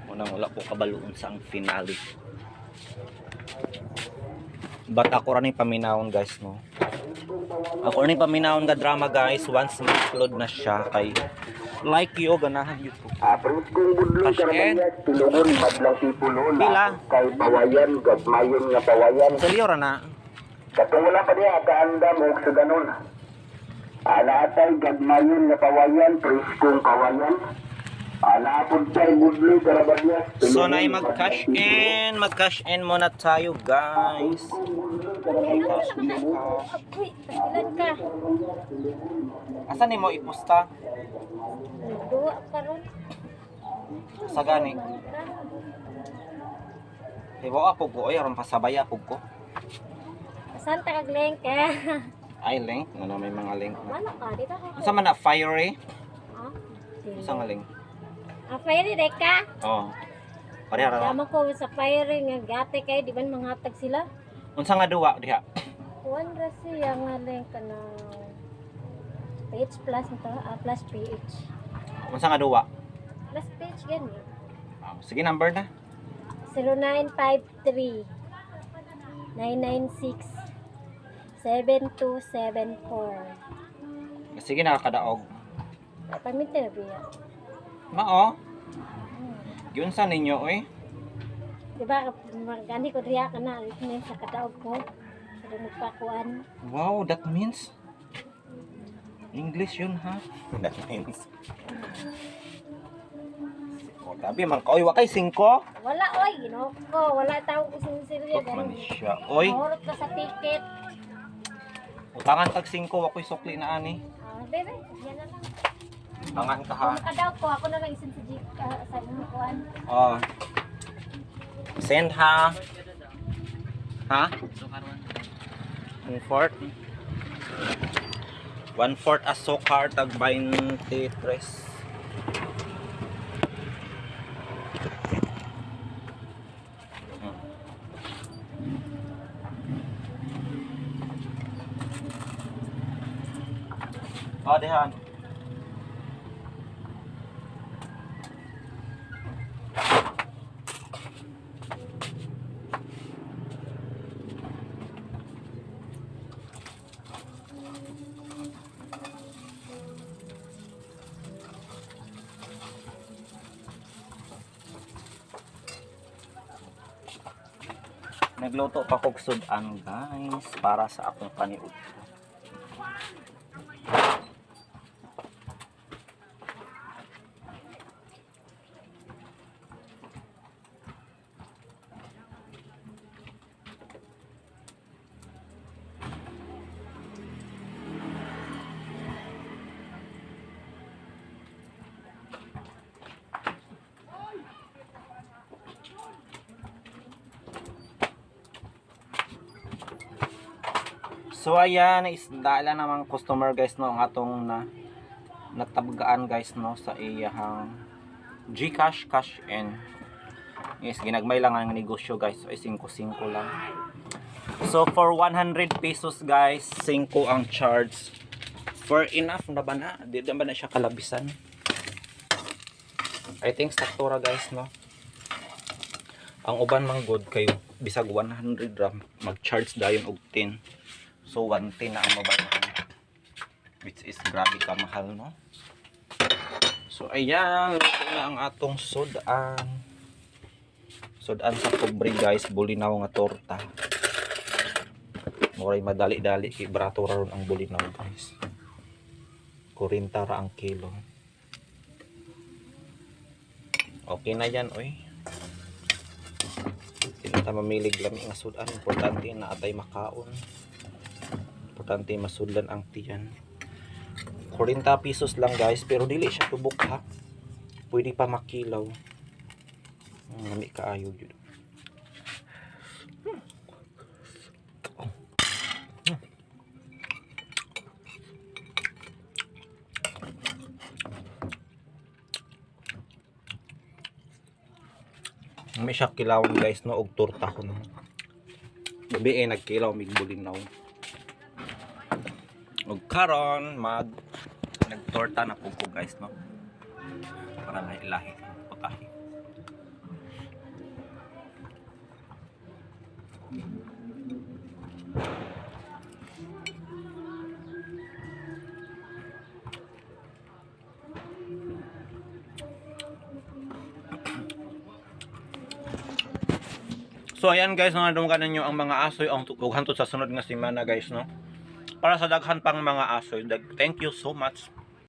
Wala po kabaluon sa ang finale. But ako rin paminawon guys no. Ako rin paminawon nga drama guys once ma-upload na siya kay like yo ganahan YouTube. Pasyen. Bila. Kay bawayan, gagmayon nga bawayan. Saliyo ra na. Katong wala pa diya, kaandam o sa ganun. Alaatay, gagmayon nga bawayan, preskong kawayan. Alaapod tayo, mudloy, karabadya. So na mag-cash in muna tayo guys. Asa ni mo ipusta? Duwa karon. Sa gani. Iwo ako ko, ay aron pasabaya ako ko. Saan ta kag link Ay link, ano may mga link. Wala ka dito ka. Asa man na fiery? Ah. Asa nga link? Fire de ka. Oh. Pareha ra. Tama ko sa fire nga gate kay di ba mangatag sila? Unsa nga duwa diha? Kuan ra siya nga link kana page plus nito, plus page. Unsa nga duwa? Plus page gani. Sige number na. 0953 996 7274. Sige nakakadaog. Pamiter biya. Mao. Giun sa ninyo oy. Di ba gani ko riya kana rin sa kadaog ko. Sa magpakuan. Wow, that means English yun ha. That means. O, tabi man ka. Oy, wakay 5. Wala oy, ginoko. Wala tao ko sinsilya. Huwag man siya. Oy, Mahurot ka sa ticket. utangan tag 5. Wako'y sukli na ani. Bebe, yan na lang. Tangan ka ha. Kung nakadaw ko, ako na lang isin sa jeep sa inukuan. Oh. Send ha. Ha? 1/4. 1/4 asukar tag 23. Dehan. Nagluto pa kog sudan guys para sa akong paniud. So ayan, isda lang naman customer guys no ang atong natabgaan guys no sa iyahang GCash cash in. Yes, ginagmay lang ang negosyo guys. So 5-5 lang. So for 100 pesos guys, 5 ang charge. For enough na ba na? Di ba na siya kalabisan? I think saktura guys no. Ang uban mang good kayo bisag 100 ram mag-charge dayon og 10. So 110 na ang mobile na, which is grabe ka mahal no. So ayan, ito na ang atong sudan sa pobre guys, bulinaw nga torta. Muray madali-dali kay brato ra ron ang bulinaw guys. 40 ra ang kilo. Okay na yan oy. Tinata mamilig lami nga sudan, importante na atay makaon. Importante masudlan ang tiyan. 40 pesos lang guys, pero dili siya tubok ha. Pwede pa makilaw. Lami kaayo jud. May siya kilawon guys no og torta ko no. Gabi nagkilaw mig bulinaw. Og karon nagtorta na po ko guys no para lahi-lahi putahe. So ayan guys, nadunggan ninyo ang mga asoy ang hantod sa sunod nga semana guys no. Para sa daghan pang mga asoy. Thank you so much.